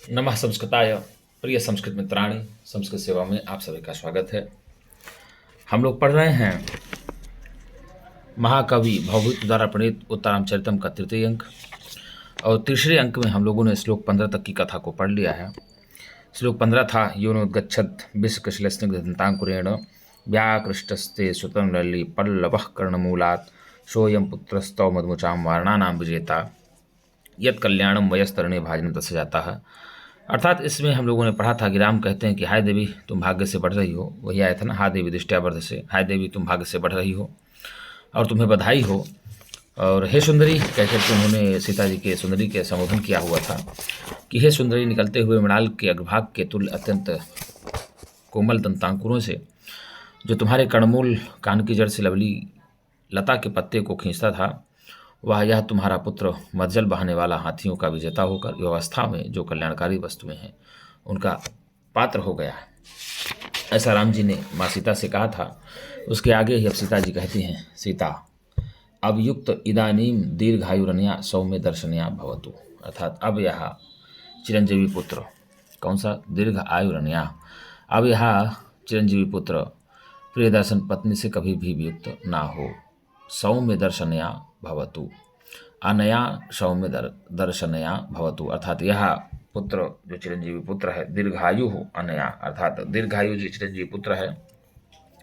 नमः संस्कृताय। प्रिय संस्कृत मित्राणि, संस्कृत सेवा में आप सभी का स्वागत है। हम लोग पढ़ रहे हैं महाकवि भवभूति द्वारा प्रणीत उत्तरामचरितम का तृतीय अंक, और तीसरे अंक में हम लोगों ने श्लोक 15 तक की कथा को पढ़ लिया है। श्लोक 15 था योनोद्गच्छत् विषकशिलस्निग्धदन्ताङ्कुरेण व्याकृष्टस्ते सुतं लल्ली पल्लवः कर्णमूलात् सोऽयं पुत्रस्तौ मधुमुचां वारणानां विजेता यत् कल्याणम वयस्तरणे भाजन तस्य जाता है। अर्थात इसमें हम लोगों ने पढ़ा था कि राम कहते हैं कि हाय देवी तुम भाग्य से बढ़ रही हो, वही आया था ना, हाय देवी दृष्टियावर्ध से, हाय देवी तुम भाग्य से बढ़ रही हो और तुम्हें बधाई हो। और हे सुंदरी कहकर के उन्होंने सीता जी के सुंदरी के संबोधन किया हुआ था कि हे सुंदरी, निकलते हुए मृणाल के अग्रभाग के तुल्य अत्यंत कोमल दंतांकुरों से जो तुम्हारे कर्णमूल कान की जड़ से लवली लता के पत्ते को खींचता था, वह यह तुम्हारा पुत्र मज्जल बहाने वाला हाथियों का विजेता होकर व्यवस्था में जो कल्याणकारी वस्तुएं हैं उनका पात्र हो गया है। ऐसा राम जी ने माँ सीता से कहा था। उसके आगे ही अब सीता जी कहती हैं, सीता अवयुक्त इदानीम दीर्घायुरन्या सौम्य दर्शनया भवतु। अर्थात अब यह चिरंजीवी पुत्र, कौन सा? दीर्घ आयुरन्या। अब यह चिरंजीवी पुत्र प्रिय दर्शन पत्नी से कभी भी वियुक्त ना हो। सौम्य दर्शनया भवतु, अनया सौम्य दर्शनया भवतु। अर्थात यह पुत्र जो चिरंजीवी पुत्र है दीर्घायु हो, अनया अर्थात दीर्घायु जो चिरंजीवी पुत्र है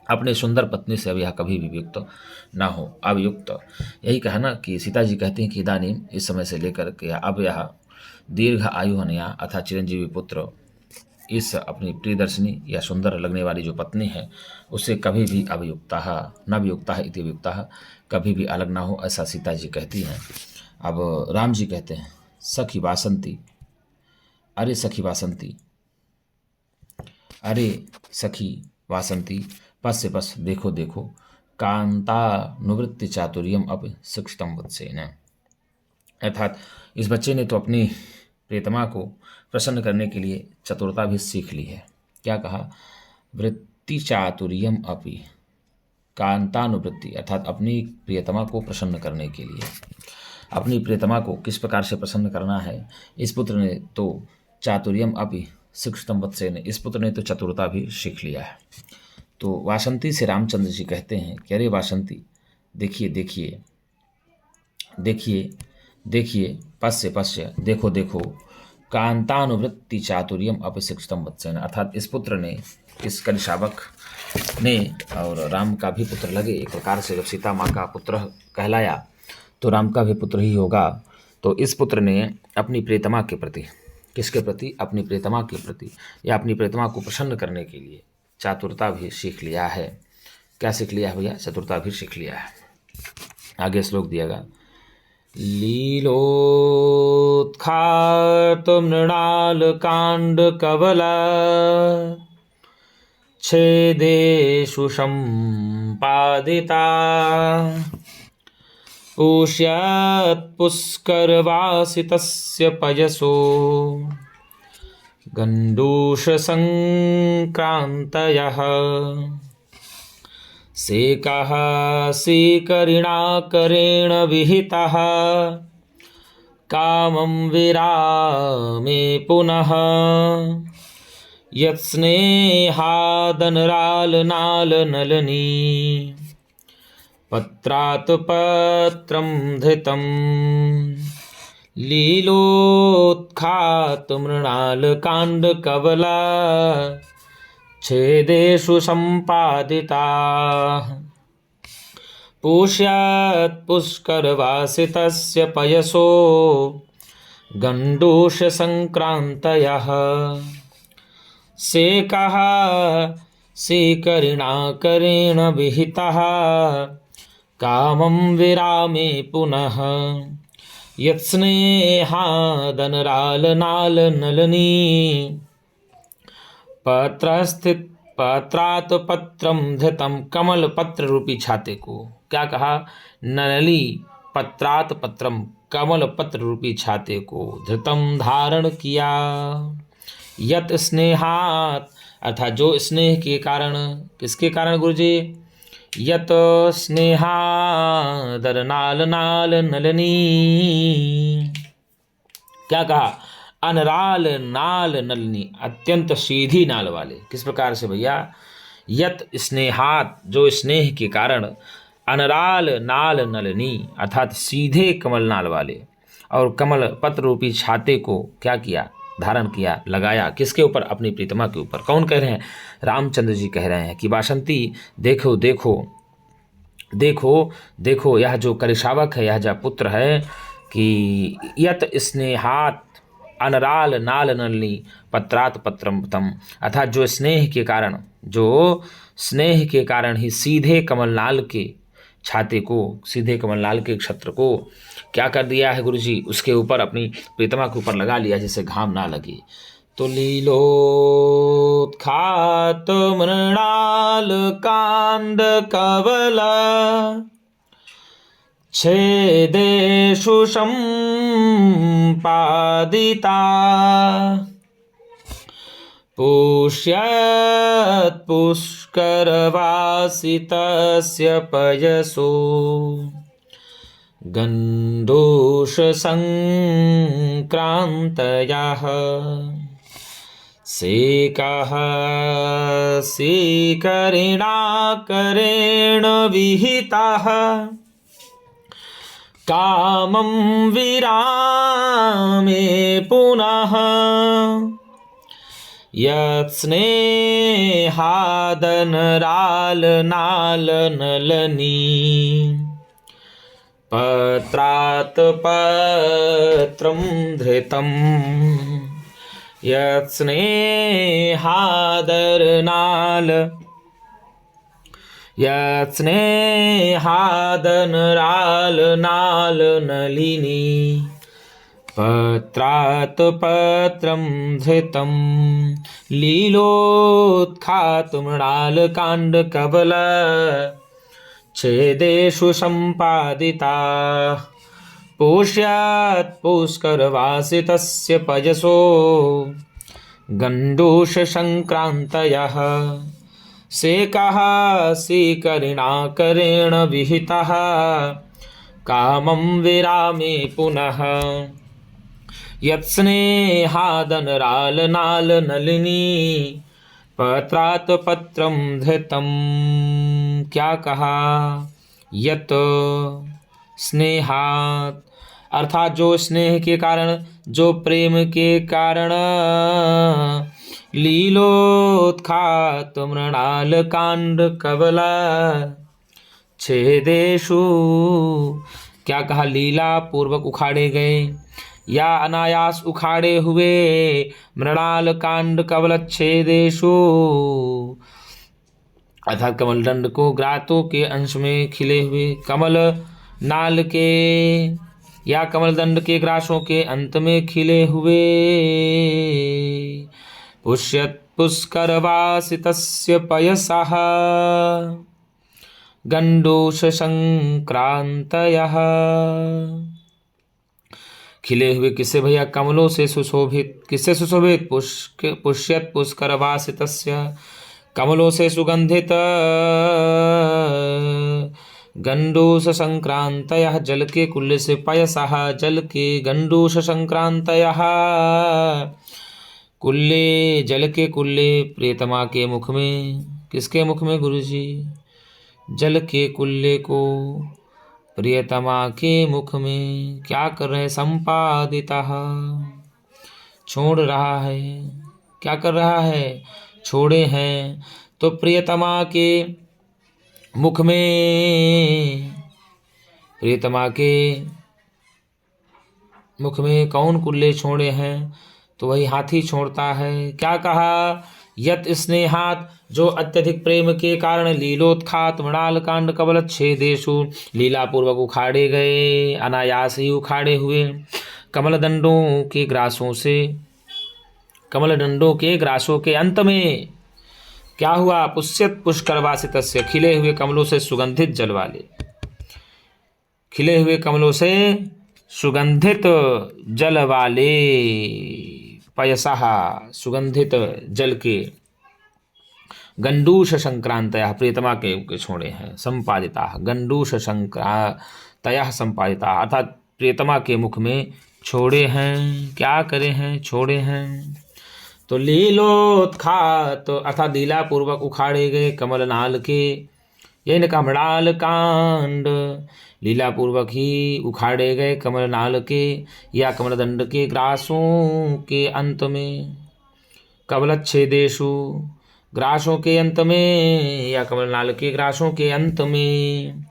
अपने सुंदर पत्नी से अब यह कभी भी वियुक्त ना हो, अवयुक्त। यही कहा ना कि सीता जी कहती हैं कि इदानीम इस समय से लेकर के अब यह दीर्घ आयु अनया अर्थात चिरंजीवी पुत्र इस अपनी प्रियदर्शनी या सुंदर लगने वाली जो पत्नी है उससे कभी भी अवयुक्ता न वियुक्ता इति वियुक्ता, कभी भी अलग ना हो, ऐसा सीता जी कहती हैं। अब राम जी कहते हैं, सखी वासंती, अरे सखी वासंती, अरे सखी वासंती, पस से पस देखो देखो, कांतानुवृत्ति चातुर्यम अब शिक्षतम वत्सेन। अर्थात इस बच्चे ने तो अपनी प्रियतमा को प्रसन्न करने के लिए चतुरता भी सीख ली है। क्या कहा? वृत्ति चातुर्यम अपि, कांतानुवृत्ति अर्थात अपनी प्रियतमा को प्रसन्न करने के लिए। अपनी प्रियतमा को किस प्रकार से प्रसन्न करना है, इस पुत्र ने तो चातुर्यम अपि शिक्षतम वत्सेन, इस पुत्र ने तो चतुरता भी सीख लिया है। तो वासंती से रामचंद्र जी कहते हैं कि अरे वासंती, देखिए देखिए देखिए देखिए, पश्य पश्य, देखो देखो, कांतानुवृत्ति चातुर्यम अपशिक्षतम वत्सेन। अर्थात इस पुत्र ने, इस कनिशावक ने, और राम का भी पुत्र लगे एक प्रकार से, जब सीता माँ का पुत्र कहलाया तो राम का भी पुत्र ही होगा। तो इस पुत्र ने अपनी प्रियतमा के प्रति, किसके प्रति? अपनी प्रियतमा के प्रति, या अपनी प्रियतमा को प्रसन्न करने के लिए चातुरता भी सीख लिया है। क्या सीख लिया है भैया? चतुरता भी सीख लिया है। आगे श्लोक दिएगा, लीलोत्खात मृणाल कांड कवला छेदेषु सम्पादिता पूष्यात् पुष्करवासितस्य पयसो गण्डूषसङ्क्रान्तयः सेकः सीकरिणाकरेण विहितः कामं विरामे पुनः यत्स्नेहादनरालनालनलनी पत्रात् पत्रं धृतं लीलोत्खात मृणालकाण्डकवला छेदेषु सम्पादिता पूष्यात् पुष्करवासितस्य पयसो गण्डूषसङ्क्रान्तयः सेकः सीकरिणाकरेण विहितः कामं विरामे पुनः यत्स्नेहादनरालनालनलनी पत्रात् पत्रम धृतम, कमल पत्र रूपी छाते को। क्या कहा? नली पत्रात् पत्रम, कमल पत्र रूपी छाते को धृतम धारण किया। यत स्नेहात अर्थात जो स्नेह के कारण, किसके कारण गुरुजी? यत स्नेहादर नाल नाल नलनी। क्या कहा? अनराल नाल नलनी, अत्यंत सीधी नाल वाले। किस प्रकार से भैया? यत स्नेहात, जो स्नेह के कारण, अनराल नाल नलनी अर्थात सीधे कमल नाल वाले, और कमल पत्र रूपी छाते को क्या किया? धारण किया, लगाया। किसके ऊपर? अपनी प्रीतमा के ऊपर। कौन कह रहे हैं? रामचंद्र जी कह रहे हैं कि वासंती देखो देखो देखो देखो, यह जो करिशावक है, यह जो पुत्र है, कि यत स्नेहात अनराल नाल नलनी पत्रात पत्रम तम, अर्थात जो स्नेह के कारण, जो स्नेह के कारण ही सीधे कमलनाल के छाते को, सीधे कमलनाल के छत्र को क्या कर दिया है गुरु जी? उसके ऊपर, अपनी प्रीतमा के ऊपर लगा लिया, जिससे घाम ना लगे। तो लीलोत्खात मृणाल कांड कवल छेदेषु सम्पादिता पुष्यत् पुष्करवासितस्य पयसो गण्डूषसङ्क्रान्तयः सेकः सीकरिणाकरेण विहितः कामं विरामे पुनः यत्स्नेहादनरालनालनलनी पत्रात् पत्रं धृतं यत्स्नेहादनरालनालनलिनी पत्रात् पत्रं धृतं लीलोत्खात मृणालकाण्डकबल छेदेषु सम्पादिता पुष्यात् पुष्करवासितस्य पयसो गण्डूषसङ्क्रान्तयः सेकः सीकरिणाकरेण विहितः कामं विरामे पुनः यत्स्नेहादनरालनालनलिनी पत्रात् पत्रं धृतं। क्या कहा? यत स्नेहात, अर्थात जो स्नेह के कारण, जो प्रेम के कारण, लीलोत्खात मृणाल कांड कबला छेदेशु, क्या कहा? लीला पूर्वक उखाड़े गए या अनायास उखाड़े हुए मृणाल कांड कबल छेदेशु, अर्थात कमलदंड को ग्रातों के अंश में खिले हुए, कमल नाल के या कमलदंड के ग्रासों के अंत में खिले हुए। पुष्यत् पुष्करवासितस्य पयसः गण्डूषसङ्क्रान्तयः, खिले हुए किससे भैया? कमलों से सुशोभित। किससे सुशोभित? पुष्यत् पुष्करवासितस्य, कमलों से सुगंधित। गण्डूषसङ्क्रान्तयः, जल के कुल्ले से, पयसः जल के, गण्डूषसङ्क्रान्तयः कुल्ले, जल के कुल्ले प्रियतमा के मुख में। किसके मुख में गुरुजी? जल के कुल्ले को प्रियतमा के मुख में क्या कर रहे? संपादितः, छोड़ रहा है। क्या कर रहा है? छोड़े हैं। तो प्रियतमा के मुख में, प्रियतमा के मुख में कौन कुल्ले छोड़े हैं? तो वही हाथी छोड़ता है। क्या कहा? यत स्नेहात, जो अत्यधिक प्रेम के कारण, लीलोत्खात मृणाल कांड कबल छेदेशु, लीला पूर्वक उखाड़े गए, अनायास ही उखाड़े हुए, कमलदंडों के ग्रासों से, कमलदंडों के ग्रासों के अंत में क्या हुआ? पुष्यत पुष्करवासितस्य, खिले हुए कमलों से सुगंधित जल वाले, खिले हुए कमलों से सुगंधित जल वाले, पयसः सुगंधित जल के, गंडूष संक्रांतयः प्रियतमा के छोड़े हैं, संपादिता गंडूष संक्रांतयः संपादिता, अर्थात प्रियतमा के मुख में छोड़े हैं, क्या करे हैं, छोड़े हैं। तो लीलोत्खात अर्थात लीला पूर्वक उखाड़े गए कमल नाल के, यही न कमलाल कांड, लीला पूर्वक ही उखाड़े गए कमल नाल के या कमलदंड के ग्रासों के अंत में, कमलच्छेदेशु ग्रासों के अंत में या कमल नाल के ग्रासों के अंत में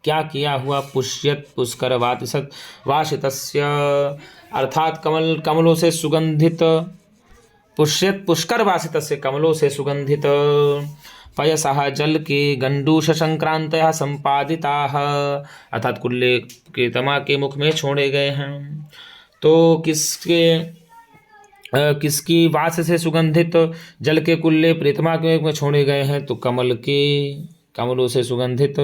क्या किया हुआ। पुष्यत पुष्कर वासितस्य अर्थात कमलों से सुगंधित, पुष्यत पुष्कर वासितस्य कमलों से सुगंधित, पयसः जल के गंडूष संक्रांत संपादिता अर्थात कुल्ले के तमा के मुख में छोड़े गए हैं। तो किसकी वास से सुगंधित जल के कुल्ले प्रीतमा के मुख में छोड़े गए हैं। तो कमलों से सुगंधित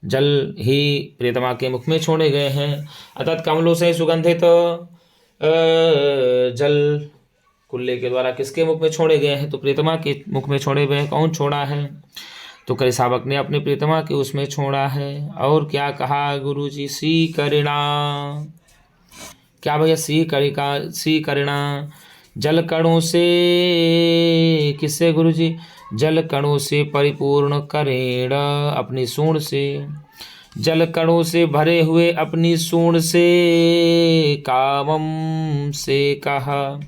जल ही प्रीतमा के मुख में छोड़े गए हैं, अर्थात कमलों से सुगंधित जल कुल्ले के द्वारा किसके मुख में छोड़े गए हैं। तो प्रीतमा के मुख में छोड़े गए हैं। कौन छोड़ा है। तो करिसावक ने अपनी प्रीतमा के उसमें छोड़ा है। और क्या कहा गुरु जी, सी करिणा, क्या भैया, सी करिणा जल कणों से, किससे गुरु जी, जल कणों से परिपूर्ण करेण अपनी सूंड से, जल कणों से भरे हुए अपनी सूंड से, कामम से कहा,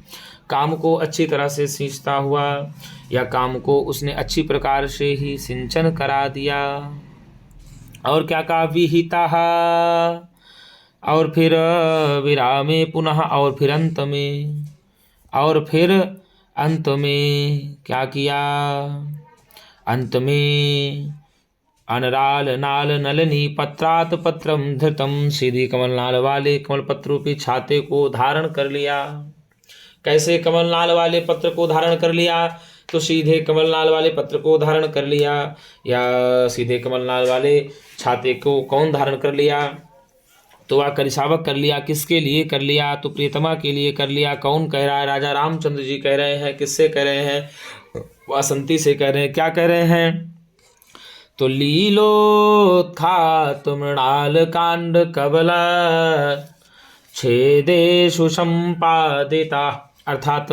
काम को अच्छी तरह से सींचता हुआ या काम को उसने अच्छी प्रकार से ही सिंचन करा दिया। और क्या कहा, विहिता, और फिर विरामे पुनः, और फिर अंत में, और फिर अंत में क्या किया, अंत में अनराल नाल नलनी पत्रात पत्रम धृतम, सीधी कमल नाल वाले कमल पत्र रूपी छाते को धारण कर लिया। कैसे कमल नाल वाले पत्र को धारण कर लिया। तो सीधे कमल नाल वाले पत्र को धारण कर लिया, या सीधे कमल नाल वाले छाते को कौन धारण कर लिया। तो वह करिसावक कर लिया। किसके लिए कर लिया। तो प्रियतमा के लिए कर लिया। कौन कह रहा है, राजा रामचंद्र जी कह रहे हैं। किससे कह रहे हैं, वासंती से कह रहे हैं। क्या कह रहे हैं। तो लीलोत्खात मृणाल कांड कबल छेदेशु संपादिता अर्थात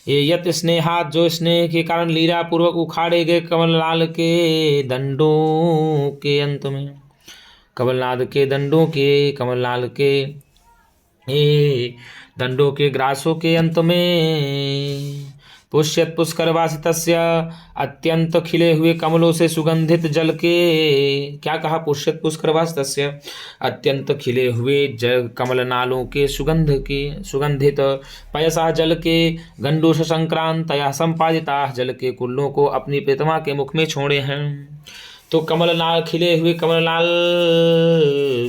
ये यत स्नेहात, जो स्नेह के कारण लीला पूर्वक उखाड़े गए कमलनाल के दंडों के अंत में, कमलनाद के दंडों के, कमलनाल के दंडों के ग्रासों के अंत में, पुष्यत पुष्कर वासितस्य अत्यंत खिले हुए कमलों से सुगंधित जल के, क्या कहा, पुष्यत पुष्कर वासितस्य अत्यंत खिले हुए जल कमल नालों के सुगंधित, पयसा जल के गंडूष संक्रांत या संपादिता जल के कुल्लों को अपनी प्रीतमा के मुख में छोड़े हैं। तो कमलनाल, खिले हुए कमलनाल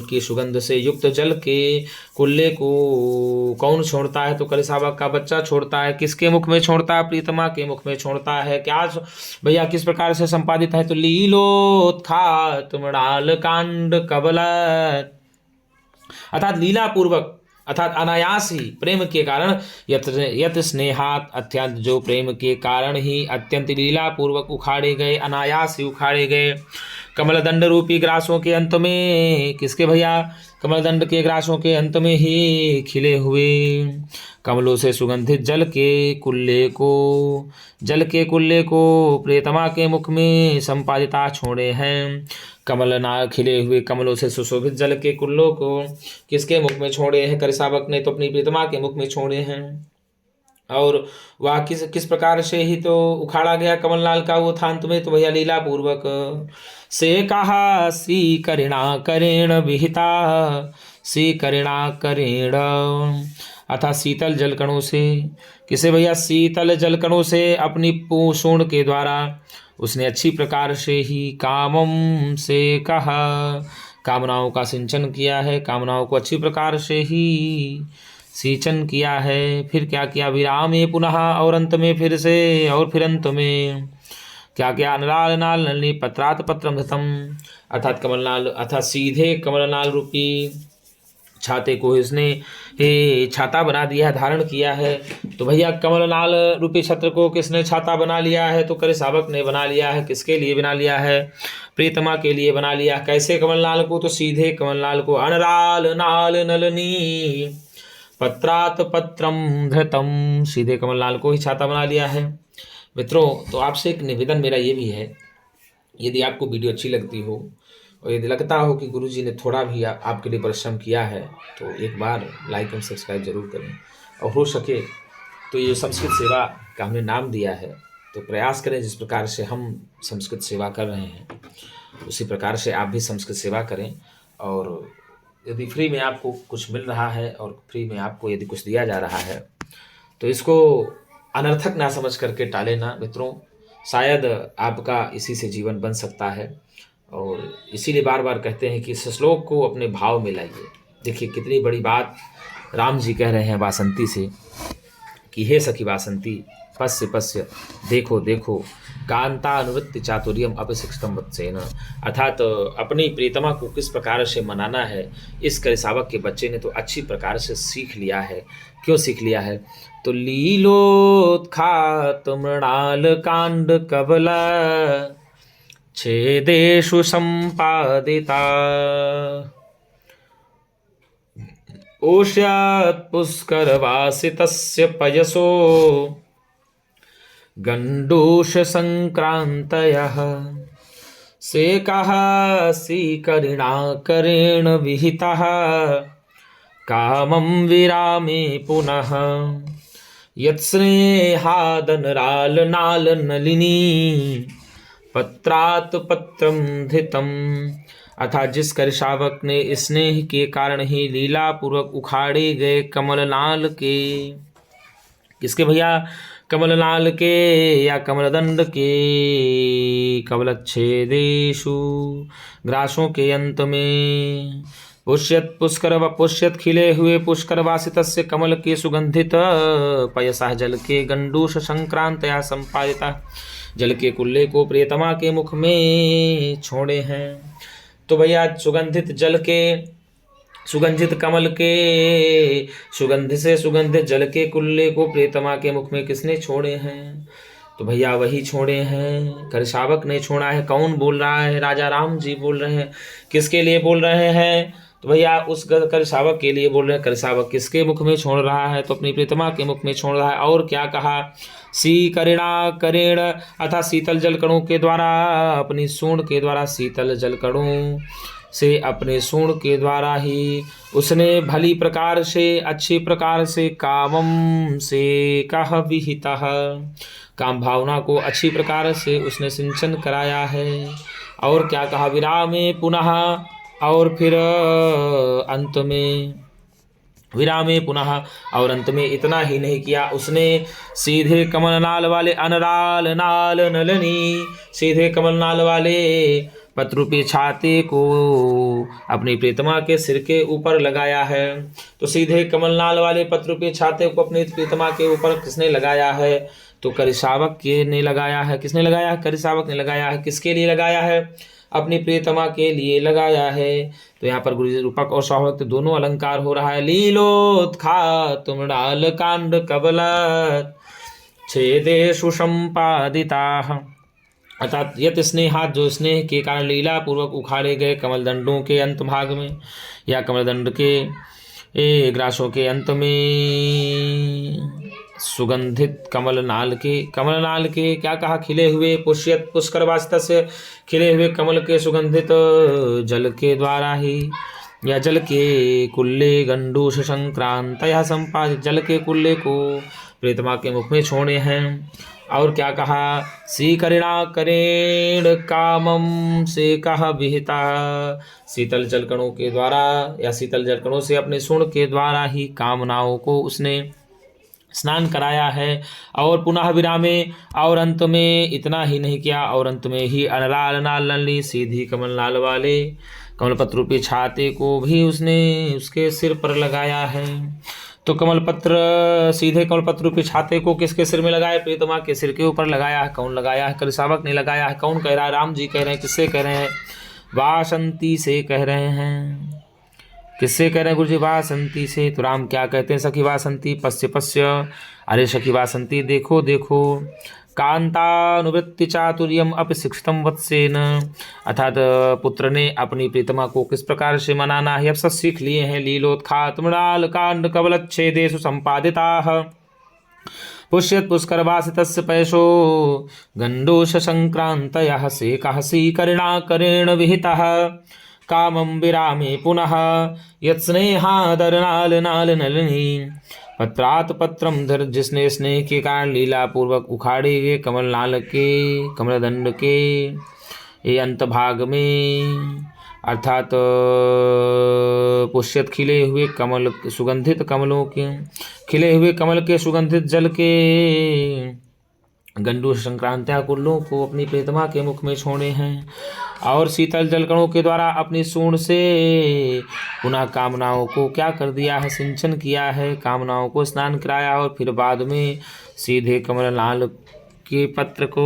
की सुगंध से युक्त जल के कुल्ले को कौन छोड़ता है। तो कलिसावक का बच्चा छोड़ता है। किसके मुख में छोड़ता है, प्रीतमा के मुख में छोड़ता है। क्या भैया, किस प्रकार से संपादित है। तो लीलोत्खात मृणाल कांड कबल अर्थात लीला पूर्वक, अर्थात अनायास ही, प्रेम के कारण, यत स्नेहात अत्यंत, जो प्रेम के कारण ही अत्यंत लीला पूर्वक उखाड़े गए, अनायास ही उखाड़े गए कमलदंड रूपी ग्रासों के अंत में। किसके भैया, कमलदंड के ग्रासों के अंत में ही खिले हुए कमलों से सुगंधित जल के कुल्ले को प्रियतमा के मुख में संपादिता छोड़े हैं। कमलनाल, खिले हुए कमलों से सुशोभित जल के कुल्लों को किसके मुख में छोड़े हैं। करिसावक ने तो अपनी प्रीतमा के मुख में छोड़े हैं। और वह किस प्रकार से ही तो उखाड़ा गया कमलनाल का वो था अंत में। तो भैया लीला पूर्वक से कहा, सी करिणा करेण विहिता, सी करिणा करेण अर्थात शीतल जलकणों से। किसे भैया, शीतल जलकणों से अपनी पूषोण के द्वारा उसने अच्छी प्रकार से ही कामम से कहा, कामनाओं का सिंचन किया है, कामनाओं को अच्छी प्रकार से ही सिंचन किया है। फिर क्या किया, विराम ये पुनः, और अंत में फिर से, और फिर अंत में क्या किया, अनराल नाल नलनी पत्रात पत्रम धतम अर्थात कमलनाल, अर्थात सीधे कमलनाल रूपी छाते को इसने छाता बना दिया है, धारण किया है। तो भैया कमलनाल रूपी छत्र को किसने छाता बना लिया है। तो करिसावक ने बना लिया है। किसके लिए बना लिया है, प्रीतमा के लिए बना लिया। कैसे कमलनाल को, तो सीधे कमलनाल को। अनराल नाल नलनी पत्रात पत्रम धृतम, सीधे कमलनाल को ही छाता बना लिया है। मित्रों, तो आपसे एक निवेदन मेरा ये भी है, यदि आपको वीडियो अच्छी लगती हो और यदि लगता हो कि गुरुजी ने थोड़ा भी आपके लिए परिश्रम किया है, तो एक बार लाइक एंड सब्सक्राइब जरूर करें। और हो सके तो ये संस्कृत सेवा का हमने नाम दिया है, तो प्रयास करें जिस प्रकार से हम संस्कृत सेवा कर रहे हैं उसी प्रकार से आप भी संस्कृत सेवा करें। और यदि फ्री में आपको कुछ मिल रहा है और फ्री में आपको यदि कुछ दिया जा रहा है तो इसको अनर्थक ना समझ करके टाले ना मित्रों, शायद आपका इसी से जीवन बन सकता है। और इसीलिए बार बार कहते हैं कि इस श्लोक को अपने भाव में लाइए। देखिए कितनी बड़ी बात राम जी कह रहे हैं वासंती से कि हे सखी वासंती, पश्य पश्य, देखो देखो, कांता अनुवृत्ति चातुर्यम अपशिक्षितम वत्सेन, अर्थात अपनी प्रीतमा को किस प्रकार से मनाना है इस करिसावक के बच्चे ने तो अच्छी प्रकार से सीख लिया है। क्यों सीख लिया है? तो लीलोत्खात मृणाल कांड कबल छेदेषु संपादिता, ओष्यात् पुष्करवासितस्य पयसो गण्डूष संक्रांतयः, सेकः सीकरिणाकरेण विहितः, कामं विरामे पुनः, यत्स्नेहादनराल नलिनी, पत्रात् पत्रम धृतम, अर्थात जिस करिसावक ने स्नेह के कारण ही लीला पूर्वक उखाड़े गए कमलनाल के, किसके भैया? कमलनाल के या कमलदंड के, कमलच्छेदेषु, ग्रासों के अंत में, पुष्यत पुष्कर व पुष्यत, खिले हुए पुष्कर वासितस्य, कमल के सुगंधित, पयसा, जल के, गंडूष संक्रांतया संपादिता, जल के कुल्ले को प्रियतमा के मुख में छोड़े हैं। तो भैया सुगंधित जल के, सुगंधित कमल के, सुगंध से सुगंधित जल के कुल्ले को प्रियतमा के मुख में किसने छोड़े हैं? तो भैया वही छोड़े हैं, करिसावक ने छोड़ा है। कौन बोल रहा है? राजा राम जी बोल रहे हैं। किसके लिए बोल रहे हैं? तो भैया उस करिसावक के लिए बोल रहे हैं। करिसावक किसके मुख में छोड़ रहा है? तो अपनी प्रियतमा के मुख में छोड़ रहा है। और क्या कहा? सी करिणा करेण, अथा शीतल जल कणों के द्वारा, अपनी सूंड के द्वारा, शीतल जल कणों से, अपने सूंड के द्वारा ही उसने भली प्रकार से, अच्छी प्रकार से, कामम से कह विहिता, काम भावना को अच्छी प्रकार से उसने सिंचन कराया है। और क्या कहा? विरामे पुनः, और फिर अंत में, विरामे पुनः, और अंत में इतना ही नहीं किया उसने, सीधे कमलनाल वाले अनराल नाल नलनी, सीधे कमलनाल वाले पत्रूपी छाते को अपनी प्रीतमा के सिर के ऊपर लगाया है। तो सीधे कमलनाल वाले पत्रूपी छाते को अपनी प्रीतमा के ऊपर किसने लगाया है? तो करिसावक के ने लगाया है। किसने लगाया है? करिसावक ने लगाया है। किसके लिए लगाया है? अपनी प्रियतमा के लिए लगाया है। तो यहाँ पर गुरुजी रूपक और स्वाभाविक दोनों अलंकार हो रहा है। लीलोत्खात मृणाल कांड कबलत छेदेषु संपादिताः, अर्थात यत स्नेहात, जो स्नेह के कारण लीला पूर्वक उखाड़े गए कमलदंडों के अंत भाग में या कमलदंड के ग्रासों के अंत में, सुगंधित कमलनाल के क्या कहा? खिले हुए, पुष्यत पुष्कर वास्ता से, खिले हुए कमल के सुगंधित जल के द्वारा ही, या जल के कुल्ले गंडूष संक्रांत या संपादित, जल के कुल्ले को प्रीतमा के मुख में छोड़े हैं। और क्या कहा? सीकरिणा करेण कामम से कहा विहिता, शीतल जलकणों के द्वारा या शीतल जलकणों से अपने सूंड के द्वारा ही कामनाओं को उसने स्नान कराया है। और पुनः विरामे, और अंत में इतना ही नहीं किया, और अंत में ही अनराल नाल नली, सीधी कमलनाल वाले कमलपत्र रूपी छाते को भी उसने उसके सिर पर लगाया है। तो कमलपत्र, सीधे कमलपत्र रूपी छाते को किसके सिर में लगाया? प्रीतमा के सिर के ऊपर लगाया है। कौन लगाया है? करिसावक ने लगाया है। कौन कह रहा है? राम जी कह रहे हैं। किससे कह रहे हैं? वासंती से कह रहे हैं। किससे कह रहे हैं गुरुजी? वासंती से। तो राम क्या कहते हैं? सखी वासंती पश्य पश्य, अरे सखी वासंती देखो देखो, कांतानुवृत्ति चातुर्यम अपि शिक्षितम वत्सेन, अर्थात पुत्र ने अपनी प्रीतमा को किस प्रकार से मनाना है अब सब सीख लिए हैं। लीलोत्खात मृणाल कांड कवलच्छेदेषु संपादिताः पुष्यत पुष्करवासितस्य पयशो गंडोष संक्रांतयः सेकः सीकर्णाकरेण विहितः कामं विरामे पुनः यत्स्नेहादरनाल नाल नलिनी पत्रात पत्रम धर, जिसने स्नेह के कारण लीला पूर्वक उखाड़े गए कमल नाल के कमलदंड के ये अंत भाग में, अर्थात पुष्यत खिले हुए कमल सुगंधित कमलों के खिले हुए कमल के सुगंधित जल के गंडू संक्रांत्या कुल्लों को अपनी प्रीतमा के मुख में छोड़े हैं और शीतल जलकणों के द्वारा अपनी सूंड से पुनः कामनाओं को क्या कर दिया है, सिंचन किया है, कामनाओं को स्नान कराया और फिर बाद में सीधे कमल लाल के पत्र को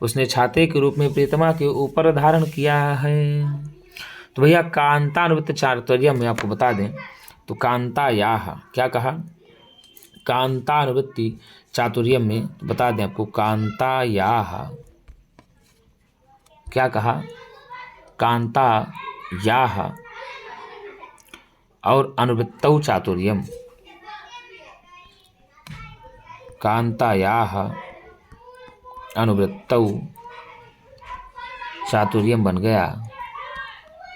उसने छाते के रूप में प्रीतमा के ऊपर धारण किया है। तो भैया कांतानुवृत्त चातुर्य में आपको बता दें तो कांतायाह क्या कहा, कांतानुवृत्ति चातुर्य में तो बता दें आपको कांतायाह क्या कहा, कांतायाह और अनुवृत्तौ चातुर्यम, कांतायाह अनुवृत्तौ चातुर्यम बन गया,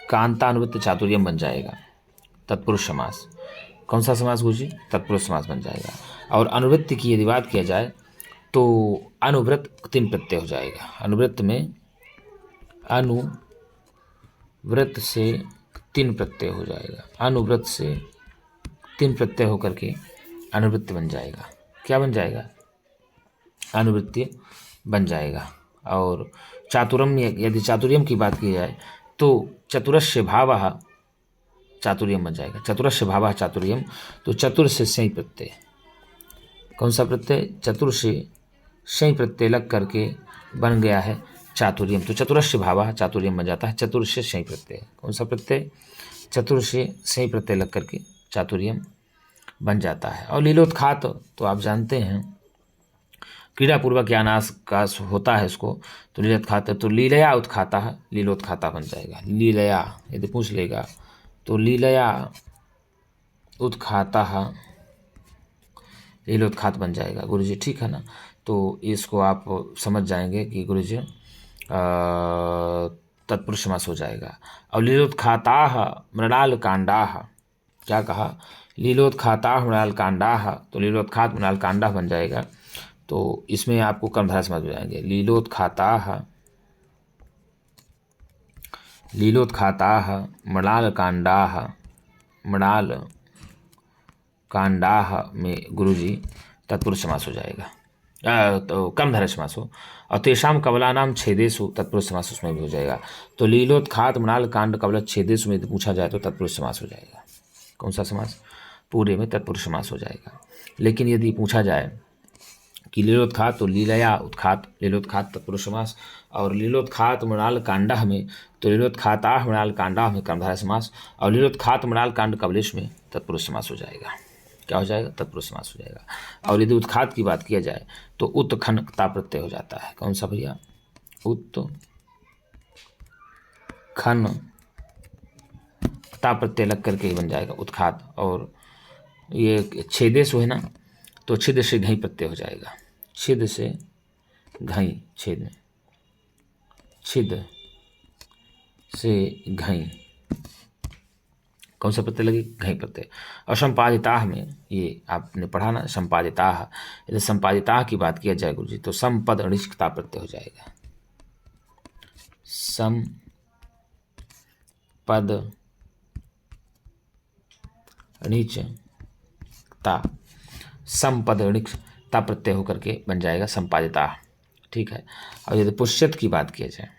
कांतानुवृत्त चातुर्यम बन जाएगा तत्पुरुष समास। कौन सा समास गुरुजी, तत्पुरुष समास बन जाएगा। और अनुवृत्ति की यदि बात किया जाए तो अनुवृत्त 3 प्रत्यय हो जाएगा। अनुवृत्त में अनुवृत्त से 3 प्रत्यय हो जाएगा, अनुवृत्त से 3 प्रत्यय होकर के अनुवृत्ति बन जाएगा। क्या बन जाएगा, अनुवृत्ति बन जाएगा। और चातुर्यम, यदि चातुर्यम की बात की जाए तो चतुरस्य भावः चातुर्यम बन जाएगा, चतुरस्य भावः चातुर्यम। तो चतुर से सही प्रत्यय, कौन सा प्रत्यय, चतुर से सही प्रत्यय लग करके बन गया है चातुर्यम। तो चतुरस्य भावः चातुर्यम बन जाता है, चतुर से सही प्रत्यय। कौन सा प्रत्यय, चतुर से सही प्रत्यय लग करके चातुर्यम बन जाता है। और लीलोत्खात तो आप जानते हैं क्रीड़ा पूर्वक या नाश का होता है इसको, तो लीलोत्खात, तो लीलया उत्खाता है, लीलोत्खाता बन जाएगा। लीलया यदि पूछ लेगा तो लीलया उत्खाता लीलोत्खात बन जाएगा गुरुजी, ठीक है ना। तो इसको आप समझ जाएंगे कि गुरुजी तत्पुरुष समास हो जाएगा। और लीलोत्खाता मृणाल कांडा, क्या कहा, लीलोत्खाता मृणाल कांडा, तो लीलोत्खात मृणाल कांडा बन जाएगा। तो इसमें आपको कर्मधारय समास हो जाएंगे, लीलोत्खाता मृणाल कांडा, मृणाल कांडाह में गुरुजी तत्पुरुष समास हो जाएगा, तो कर्मधारय समास हो। और तेषाम कवलानाम छेदेषु तत्पुरुष समास उसमें भी हो जाएगा। तो लीलोत्खात मृणाल कांड कवल छेदेषु में पूछा जाए तो तत्पुरुष समास हो जाएगा। कौन सा समास, पूरे में तत्पुरुष समास हो जाएगा। लेकिन यदि पूछा जाए कि लीलोत्खात, तो लीलया उत्खात, लीलोत्खात तत्पुरुष समास। और लीलोत्खात मृणाल कांडा में, तो लीलोत्खाता मृणाल कांडा में कर्मधारय समास। और लीलोत्खात मृणाल कांड कवलेश में तत्पुरुष समास हो जाएगा। क्या हो जाएगा, तत्पुरुष समास हो जाएगा। और यदि उत्खात की बात किया जाए तो उत्खनकता प्रत्यय हो जाता है। कौन सा भैया, उत्खनकता प्रत्यय लग करके ही बन जाएगा उत्खात। और ये छेदेश है ना, तो छिद से घई प्रत्यय हो जाएगा, छिद से घई, छेद में छिद से घई, कौन सा प्रत्यय लगे, घई प्रत्यय। और संपादिताह में ये आपने पढ़ा ना, संपादिताह, यदि संपादिताह की बात किया जाए गुरु जी तो संपद अनिष्कता प्रत्यय हो जाएगा, संपद अनिष्कता, संपद अनिष्कता प्रत्यय होकर के बन जाएगा संपादिताह, ठीक है। और यदि पुष्यत की बात किया जाए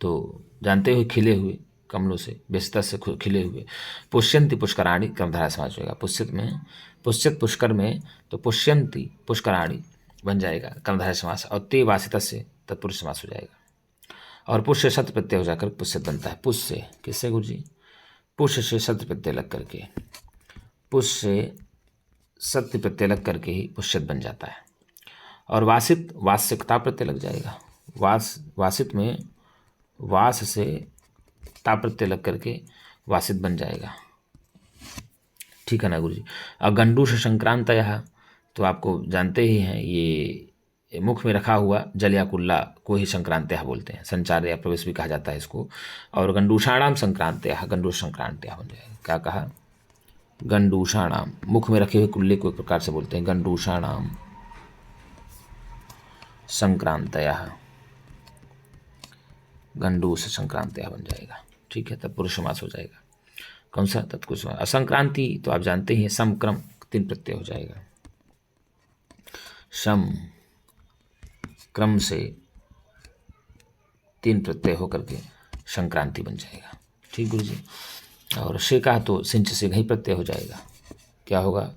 तो जानते हुए खिले हुए कमलों से, व्यस्तता से खिले हुए, पुष्यंती पुष्कराणी कर्मधारय समास होगा। पुष्यत में, पुष्यत पुष्कर में, तो पुष्यंती पुष्कराणी बन जाएगा कर्मधारय समास। और ते वासिता से तत्पुरुष समास हो जाएगा। और पुष्य शत प्रत्यय हो जाकर पुष्यत बनता है। पुष्य किससे गुरु जी, पुष्य से शत प्रत्यय लग करके, पुष्य सत्य प्रत्यय लग करके ही पुष्यत बन जाता है। और वासित, वास से ता प्रत्यय लग जाएगा, वासित में वास से ता प्रत्यय लग करके वासित बन जाएगा, ठीक है ना गुरु जी। और गंडूष संक्रांतयः, तो आपको जानते ही हैं ये मुख में रखा हुआ जल या कुल्ला को ही संक्रांतयः बोलते हैं, संचार या प्रवेश भी कहा जाता है इसको। और गंडूषाणाम संक्रांतयः, गंडूष संक्रांतयः बन जाएगा। क्या कहा? गंडूषाणाम, मुख में रखे हुए कुल्ले को एक प्रकार से बोलते हैं गंडूषाणाम संक्रांतयः, गंडूष संक्रांतयः बन जाएगा, ठीक है। तब पुरुष समास हो जाएगा। कौन सा? तत्पुरुष समास। असंक्रांति तो आप जानते ही हैं, सम क्रम 3 प्रत्यय हो जाएगा, सम क्रम से 3 प्रत्यय होकर के संक्रांति बन जाएगा, ठीक गुरु जी। और शे का तो सिंच से घई प्रत्यय हो जाएगा। क्या होगा?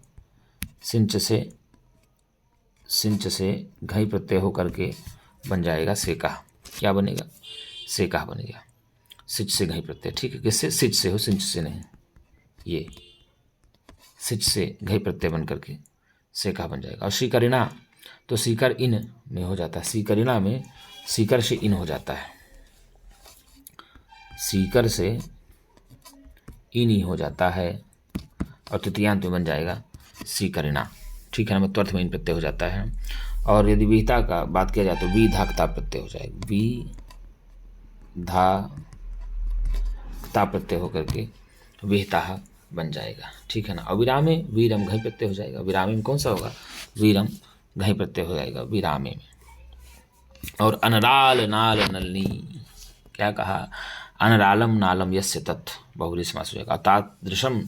सिंच से घई प्रत्यय होकर के बन जाएगा सेका। क्या बनेगा? सेका बनेगा, सिच से घई प्रत्यय, ठीक है। किससे? सिच से हो, सिंच से नहीं। ये सिच से घई प्रत्यय बन करके सेका बन जाएगा। और सीकरिणा तो सीकर इन में हो जाता है, सीकरिणा में सीकर से इन हो जाता है, सीकर से इन ही हो जाता है। और तृतीयांत में बन जाएगा सीकरिणा, ठीक है ना। त्वर्थ में इन प्रत्यय हो जाता है। और यदि विहिता का बात किया जाए तो विधाक्ता प्रत्यय हो जाएगा, विधाक्ता प्रत्यय होकर के विहिता बन जाएगा, ठीक है ना। और विरामे वीरम घई प्रत्यय हो जाएगा। विरामे में कौन सा होगा? वीरम घई प्रत्यय हो जाएगा विरामे में। और अनराल नाल नलनी, क्या कहा? अनरालम नालम यस्य तत् बहुव्रीहि समास हो जाएगा। तादृशम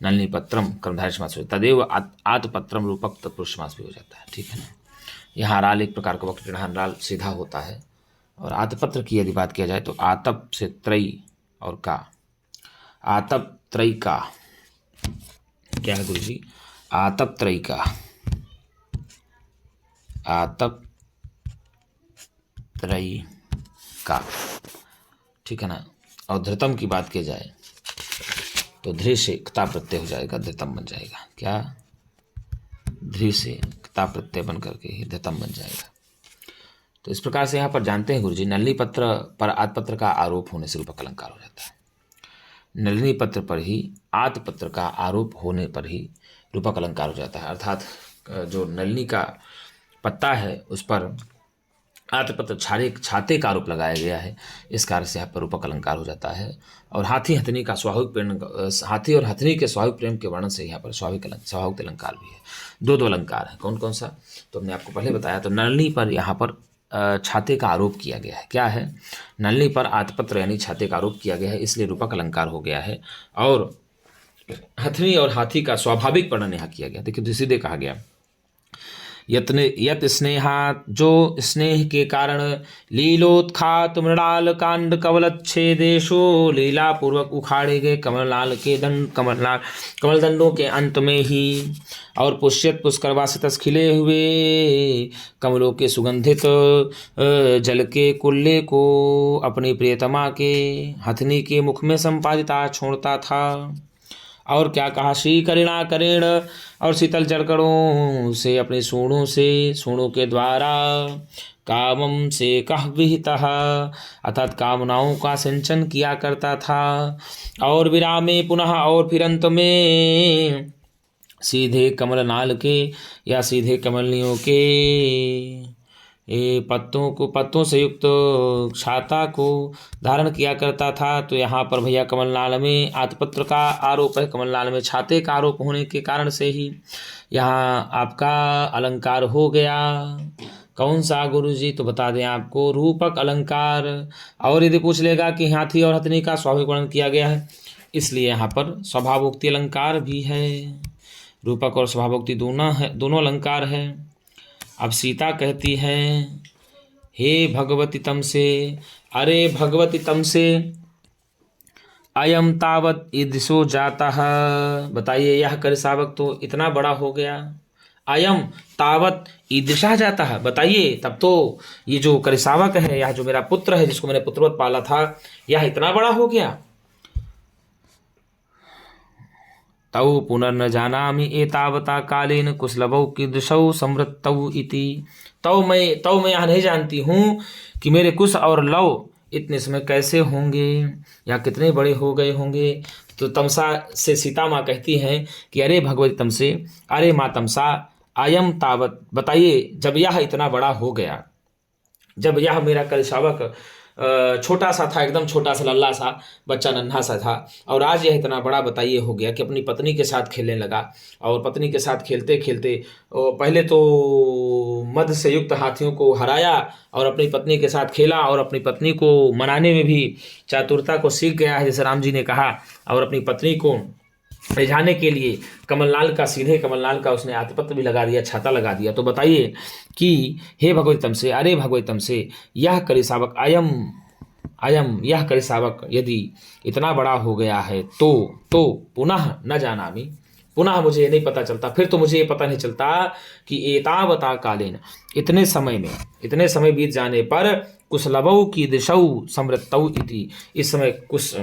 नलनी पत्रम कर्मधारय समास हो जाएगा। तदेव आतपत्रम रूपक तत्पुरुष समास भी हो जाता है, ठीक है ना। यहाँ राल एक प्रकार का वक्र, राल सीधा होता है। और आतपत्र की यदि बात किया जाए तो आतप से त्रयी और का, आतप त्रयी का, क्या है गुरु जी? आतप त्रयी का, आतप त्रयी का, ठीक है ना। और धृतम की बात की जाए तो धृ से क्ता प्रत्यय हो जाएगा, धृतम बन जाएगा। क्या? धृ से क्ता प्रत्यय बन करके ही धृतम बन जाएगा। तो इस प्रकार से यहाँ पर जानते हैं गुरुजी, नलिनी पत्र पर आतपत्र का आरोप होने से रूपक अलंकार हो जाता है। नलिनी पत्र पर ही आतपत्र का आरोप होने पर ही रूपक अलंकार हो जाता है। अर्थात जो नलिनी का पत्ता है उस पर आतपत्र छाते का आरोप लगाया गया है, इस कार्य से यहाँ पर रूपक अलंकार हो जाता है। और हाथी हथनी का स्वाभाविक प्रेम, हाथी और हथनी के स्वाभाविक प्रेम के वर्णन से यहाँ पर स्वाभाविक अलंकार भी है। दो अलंकार है। कौन कौन सा? तो हमने आपको पहले बताया। तो नलिनी पर यहाँ पर छाते का आरोप किया गया है। क्या है? नलिनी पर आतपत्र यानी छाते का आरोप किया गया है, इसलिए रूपक अलंकार हो गया है। और हथनी और हाथी का स्वाभाविक वर्णन यहाँ किया गया। देखिए सीधे कहा गया, यत स्नेहात, जो स्नेह के कारण लीलोत्खात मृणाल कांड कवलच्छेदेशो, लीला पूर्वक उखाड़े गए कमलनाल के कमल दंडों के अंत में ही। और पुष्यत पुष्करवासितस, खिले हुए कमलों के सुगंधित जल के कुल्ले को अपनी प्रियतमा के हथनी के मुख में संपादिता छोड़ता था। और क्या कहा? श्री करिणा करेण, और शीतल जड़कड़ों से अपने सूढ़ों के द्वारा कामम से कह विहितः, अर्थात कामनाओं का सिंचन किया करता था। और विरामे पुनः, और फिर अंत में सीधे कमलनाल के या सीधे कमलनियों के पत्तों से युक्त छाता को धारण किया करता था। तो यहाँ पर भैया कमलनाल में आतपत्र का आरोप है, कमलनाल में छाते का आरोप होने के कारण से ही यहाँ आपका अलंकार हो गया। कौन सा गुरु जी? तो बता दें आपको, रूपक अलंकार। और यदि पूछ लेगा कि हाथी और हथनी का स्वाभाविक वर्णन किया गया है, इसलिए यहाँ पर स्वभावोक्ति अलंकार भी है। रूपक और स्वभावोक्ति दोनों अलंकार है। अब सीता कहती है, हे भगवती तम से, अरे भगवती तम से, अयम तावत ईदृशो जाता है। बताइए, यह करिसावक तो इतना बड़ा हो गया। अयम तावत ईदृशा जाता है, बताइए, तब तो ये जो करिसावक है, यह जो मेरा पुत्र है जिसको मैंने पुत्रवत पाला था, यह इतना बड़ा हो गया। तौ पुनर्न जानामि एतावता कालेन कुशलभौ कीदृशौ समृद्धौ इति। तौ मैं यह नहीं जानती हूँ कि मेरे कुश और लव इतने समय कैसे होंगे या कितने बड़े हो गए होंगे। तो तमसा से सीता माँ कहती हैं कि अरे भगवती तमसे, अरे माँ तमसा, आयम तावत, बताइए जब यह इतना बड़ा हो गया, जब यह मेरा कलशावक छोटा सा था, एकदम छोटा सा लल्ला सा बच्चा नन्हा सा था, और आज यह इतना बड़ा बताइए हो गया कि अपनी पत्नी के साथ खेलने लगा। और पत्नी के साथ खेलते खेलते पहले तो मद से युक्त हाथियों को हराया और अपनी पत्नी के साथ खेला, और अपनी पत्नी को मनाने में भी चातुरता को सीख गया है, जैसे राम जी ने कहा। और अपनी पत्नी को रिझाने के लिए सीधे कमलनाल का उसने आतिपत्र भी लगा दिया, छाता लगा दिया। तो बताइए कि हे भगवती तमसे, अरे भगवती तमसे, यह करिसावक अयम यह करिसावक यदि इतना बड़ा हो गया है तो पुनः न जानामि, पुनः मुझे नहीं पता चलता, फिर तो मुझे ये पता नहीं चलता कि एतावता कालेन, इतने समय बीत जाने पर कुशलभौ कीदृशौ समृद्धौ इति, इस समय कुश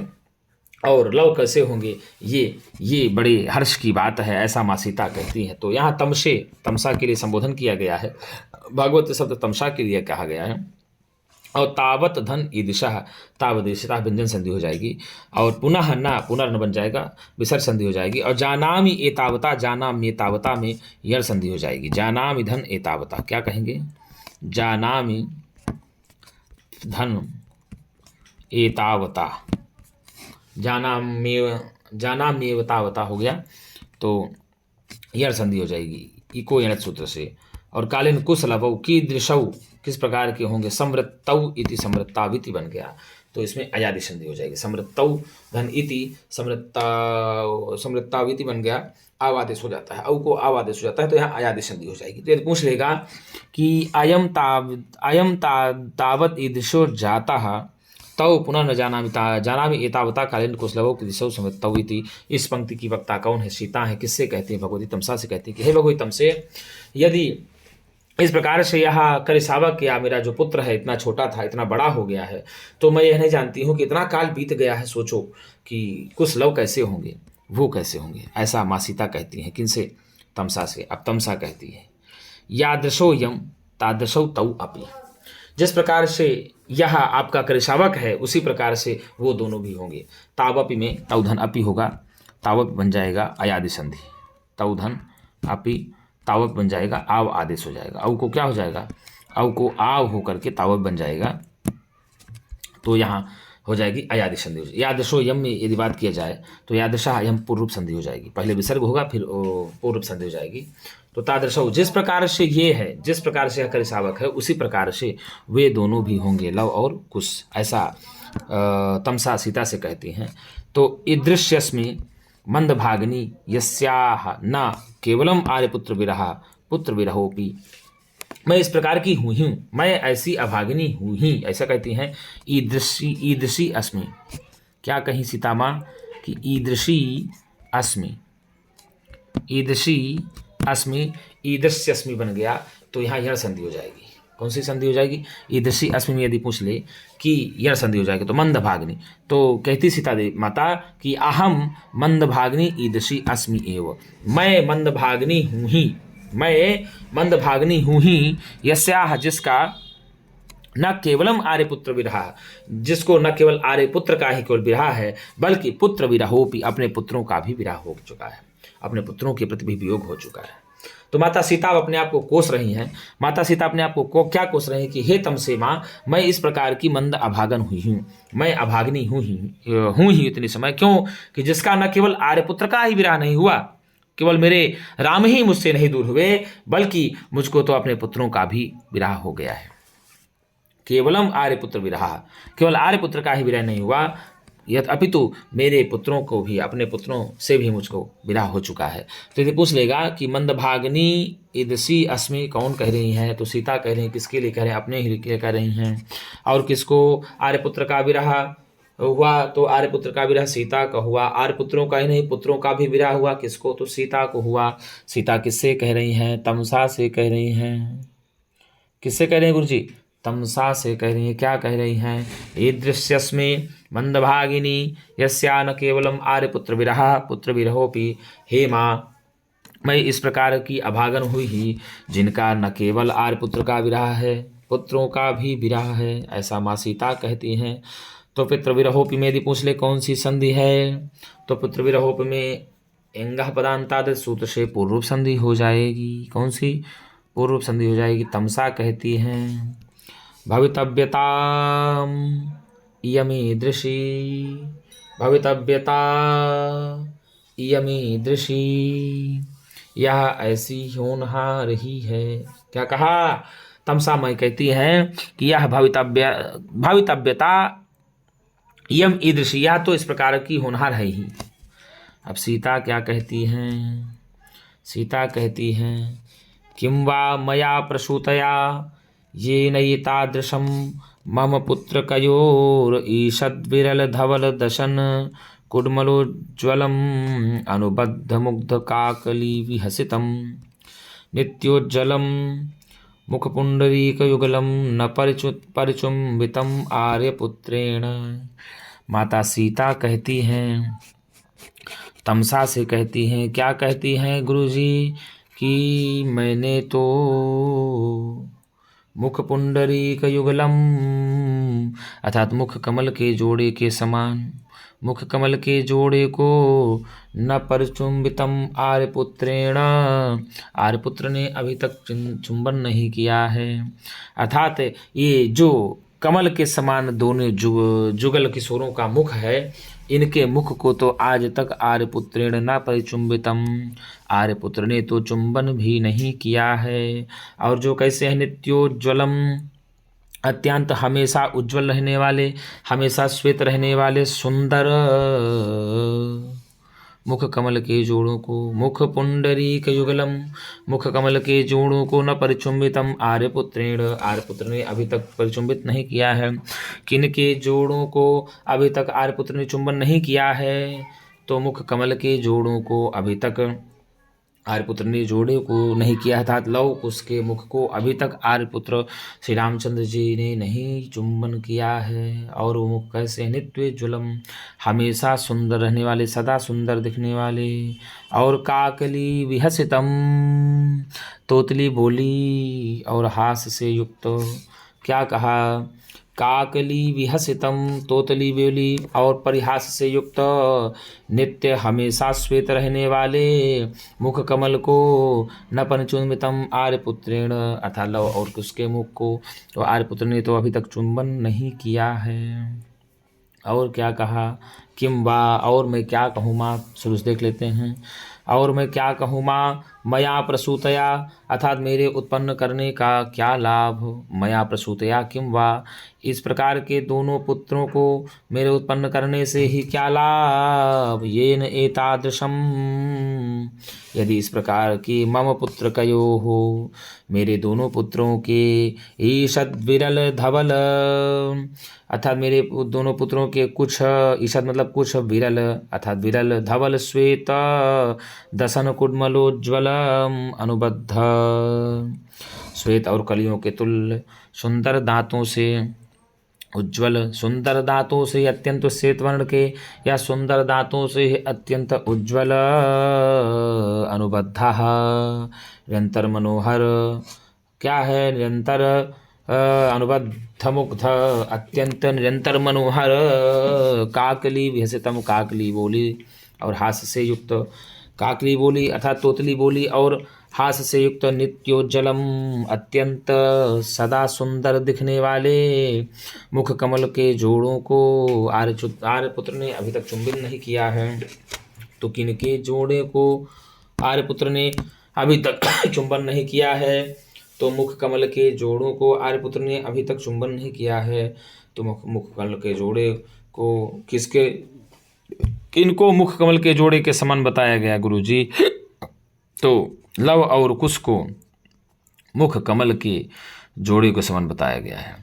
और लव कैसे होंगे, ये बड़े हर्ष की बात है, ऐसा माँ सीता कहती हैं। तो यहाँ तमसा के लिए संबोधन किया गया है, भागवत शब्द तमसा के लिए कहा गया है। और तावत धन ईदिशा, तावदेशिता व्यंजन संधि हो जाएगी, और पुनर्न बन जाएगा, विसर्ग संधि हो जाएगी। और जानामि एतावता, जानामि एतावता में यण संधि हो जाएगी। जानामि धन एतावता, क्या कहेंगे, जानामि धन एतावता, जानाम्येव तावता हो गया, तो यण संधि हो जाएगी इको यणत सूत्र से। और कालीन कुशलभौ कीदृशौ, किस प्रकार के होंगे, समृद्धौ इति समृद्धाविति बन गया, तो इसमें अयादि संधि हो जाएगी। समृद्धौ धन इति समृद्धाविति बन गया, आवादेश हो जाता है, औ को आवादेश हो जाता है, तो यहाँ अयादि संधि हो जाएगी। तो यदि पूछ लेगा कि अयम तावत ईदृशो जातः तौ पुनः न जानामि एतावता कालीन कुशलभौ कीदृशौ समृद्धौ इति। इस पंक्ति की वक्ता कौन है, सीता है। किससे कहती है, भगवती तमसा से कहती है कि हे भगवती तमसे, यदि इस प्रकार से यह करिसावक या मेरा जो पुत्र है इतना छोटा था, इतना बड़ा हो गया है, तो मैं यह नहीं जानती हूँ कि इतना काल बीत गया है, सोचो कि कुशलभ कैसे होंगे, वो कैसे होंगे, ऐसा माँ सीता कहती हैं। किनसे, तमसा से। अब तमसा कहती है यादृशो यम तादृशौ तौ अपि, जिस प्रकार से यह आपका करिसावक है उसी प्रकार से वो दोनों भी होंगे। तावपि में तौधन अपि होगा, तावप बन जाएगा अयादि संधि, तौधन अपि तावप बन जाएगा, आव आदेश हो जाएगा। अव को क्या हो जाएगा, अव को आव होकर के तावप बन जाएगा, तो यहाँ हो जाएगी अयादि संधि हो जाएगी। यादृशो यम में यदि बात किया जाए तो यादृशा यम पूर्व रूप संधि हो जाएगी, पहले विसर्ग होगा फिर पूर्व रूप संधि हो जाएगी। तो तादृशौ, जिस प्रकार से ये है, जिस प्रकार से यह करिसावक है उसी प्रकार से वे दोनों भी होंगे, लव और कुश, ऐसा तमसा सीता से कहती हैं। तो ईदृश्यस्मि मंदभागिनी यस्याह न केवलम आर्यपुत्र विरहा पुत्र विरहोपि, मैं इस प्रकार की हूँ ही, मैं ऐसी अभागिनी हूँ ही, ऐसा कहती हैं। ईदृशी अस्मि, क्या कहीं सीता माँ कि ईदृशी अस्मि, ईदृश्य अस्मि बन गया, तो यहाँ यण संधि हो जाएगी। कौन सी संधि हो जाएगी, ईदृशी अस्मि में यदि पूछ ले कि यण संधि हो जाएगी, तो मंदभागिनी। तो कहती सीता देवी माता कि अहम मंदभागिनी ईदृशी अस्मि एव, मैं मंदभागिनी हूँ ही, मैं मंदभागिनी हूँ ही, यस्याह, जिसका न केवलम आर्यपुत्र विरहा, जिसको न केवल आर्यपुत्र का ही केवल विरहा है, बल्कि पुत्र विरहोपि, अपने पुत्रों का भी विरह हो चुका है, अपने पुत्रों के प्रति भी वियोग हो चुका है। तो माता सीता अपने आप को कोस रही हैं। माता सीता अपने आप को क्या कोस रही हैं कि हे तमसे माँ, मैं इस प्रकार की मंद अभागन हुई हूँ, मैं अभागिनी हूँ ही इतने समय, क्यों कि जिसका न केवल आर्यपुत्र का ही विरह नहीं हुआ, केवल मेरे राम ही मुझसे नहीं दूर हुए, बल्कि मुझको तो अपने पुत्रों का भी विरह हो गया है। केवलम आर्यपुत्र विरह, केवल आर्यपुत्र का ही विरह नहीं हुआ, यत अपितु मेरे पुत्रों को भी, अपने पुत्रों से भी मुझको विरह हो चुका है। तो यदि पूछ लेगा कि मंदभागिनी ईदृशी अस्मि कौन कह रही हैं, तो सीता कह रही हैं। किसके लिए कह रहे हैं, अपने ही लिए कह रही हैं। और किसको आर्यपुत्र का विरह हुआ, तो आर्यपुत्र का विरह सीता का हुआ, आर्यपुत्रों का ही नहीं पुत्रों का भी विरह हुआ, किसको, तो सीता को हुआ। सीता किससे कह रही हैं, तमसा से कह रही हैं। किससे कह रही हैं गुरु जी, तमसा से कह रही हैं। क्या कह रही हैं, ईदृश्यस्मि मंदभागिनी यस्या न केवलम आर्यपुत्र विरह पुत्र विरहोपि। हे माँ, मैं इस प्रकार की अभागन हुई ही जिनका न केवल आर्यपुत्र का विरह है, पुत्रों का भी विरह है, ऐसा माँ सीता कहती हैं। तो पुत्र विरहोपि में यदि पूछ ले कौन सी संधि है, तो पुत्र विरहोपि में एंगह पदांताद सूत्र से पूर्व रूप संधि हो जाएगी। कौन सी पूर्व रूप संधि हो जाएगी? तमसा कहती हैं भवितव्यता इयमीदृशी, भवितव्यता इयमीदृशी, यह ऐसी होनहार ही है। क्या कहा? तमसा मई कहती हैं कि यह भवितव्यता यम ईदृशी, यह तो इस प्रकार की होनहार है ही। अब सीता क्या कहती हैं? सीता कहती हैं किं वा मया प्रसूतया ये नयितादृशम मम पुत्र कयोर ईषद्विरल धवल दशन कुड्मलोज्ज्वलम अनुबद्ध मुग्ध काकली विहसितम नित्योज्जलम मुखपुंडरीकयुगलम न परिचुंबितम आर्यपुत्रेण। माता सीता कहती हैं, तमसा से कहती हैं, क्या कहती हैं गुरुजी? कि मैंने तो मुख पुंडरीक युगलम अर्थात मुख कमल के जोड़े के समान, मुख कमल के जोड़े को न परचुंबितम आर्यपुत्रेण, आर्यपुत्र ने अभी तक चुंबन नहीं किया है। अर्थात ये जो कमल के समान दोनों जुगल किशोरों का मुख है, इनके मुख को तो आज तक आर्यपुत्रेण न परिचुंबितम, आर्यपुत्र ने तो चुंबन भी नहीं किया है। और जो कैसे है? नित्योज्ज्वलम, अत्यंत हमेशा उज्ज्वल रहने वाले, हमेशा श्वेत रहने वाले सुंदर मुख कमल के जोड़ों को, मुख पुंडरीक युगलम, मुख कमल के जोड़ों को न परिचुंबितम आर्यपुत्रेण, आर्यपुत्र ने अभी तक परिचुंबित नहीं किया है। किन के जोड़ों को अभी तक आर्यपुत्र ने चुंबन नहीं किया है? तो मुख कमल के जोड़ों को अभी तक आर्यपुत्र ने जोड़े को नहीं किया, अर्थात लव उसके मुख को अभी तक आर्यपुत्र श्री रामचंद्र जी ने नहीं चुंबन किया है। और वो मुख कैसे? नित्योज्ज्वलम, हमेशा सुंदर रहने वाले, सदा सुंदर दिखने वाले। और काकली विहसितम, तोतली बोली और हास से युक्त। क्या कहा? काकली विहसितम, तोतली बोली और परिहास से युक्त, नित्य हमेशा श्वेत रहने वाले मुख कमल को न परिचुंबितम आर्यपुत्रेण, अर्थात लव और उसके मुख को तो आर्यपुत्र ने तो अभी तक चुंबन नहीं किया है। और क्या कहा? किम वा, और मैं क्या कहूँ माँ? शुरू से देख लेते हैं। और मैं क्या कहूँ माँ? मया प्रसूतया, अर्थात मेरे उत्पन्न करने का क्या लाभ? मया प्रसूतया किम वा, इस प्रकार के दोनों पुत्रों को मेरे उत्पन्न करने से ही क्या लाभ? येन एतादृशम, यदि इस प्रकार की मम पुत्र कयो हो, मेरे दोनों पुत्रों के ईषद विरल धवल, अर्थात मेरे दोनों पुत्रों के कुछ, ईषद मतलब कुछ, विरल अर्थात विरल, धवल श्वेत दसन कुड्मलोज्ज्वल अनुबद्ध, श्वेत और कलियों के तुल्य, सुंदर दांतों से उज्ज्वल, सुंदर दांतों से अत्यंत श्वेत वर्ण के या सुंदर दांतों से अत्यंत उज्ज्वल, अनुबद्ध, निरंतर मनोहर, क्या है? निरंतर अनुबद्ध मुग्ध, अत्यंत निरंतर मनोहर, काकली विहसितम, काकली बोली और हास्य से युक्त, काकली बोली अर्थात तोतली बोली और हास्य से युक्त, नित्योज्जलम, अत्यंत सदा सुंदर दिखने वाले मुख कमल के जोड़ों को आर्यपुत्र ने अभी तक चुंबन नहीं किया है। तो किनके जोड़े को आर्यपुत्र ने अभी तक चुंबन नहीं किया है? तो मुख कमल के जोड़ों को आर्यपुत्र ने अभी तक चुंबन नहीं किया है। तो मुख कमल के जोड़े को किसके, किनको मुख कमल के जोड़े के समान बताया गया गुरुजी? तो लव और कुश को मुख कमल के जोड़े के समान बताया गया है।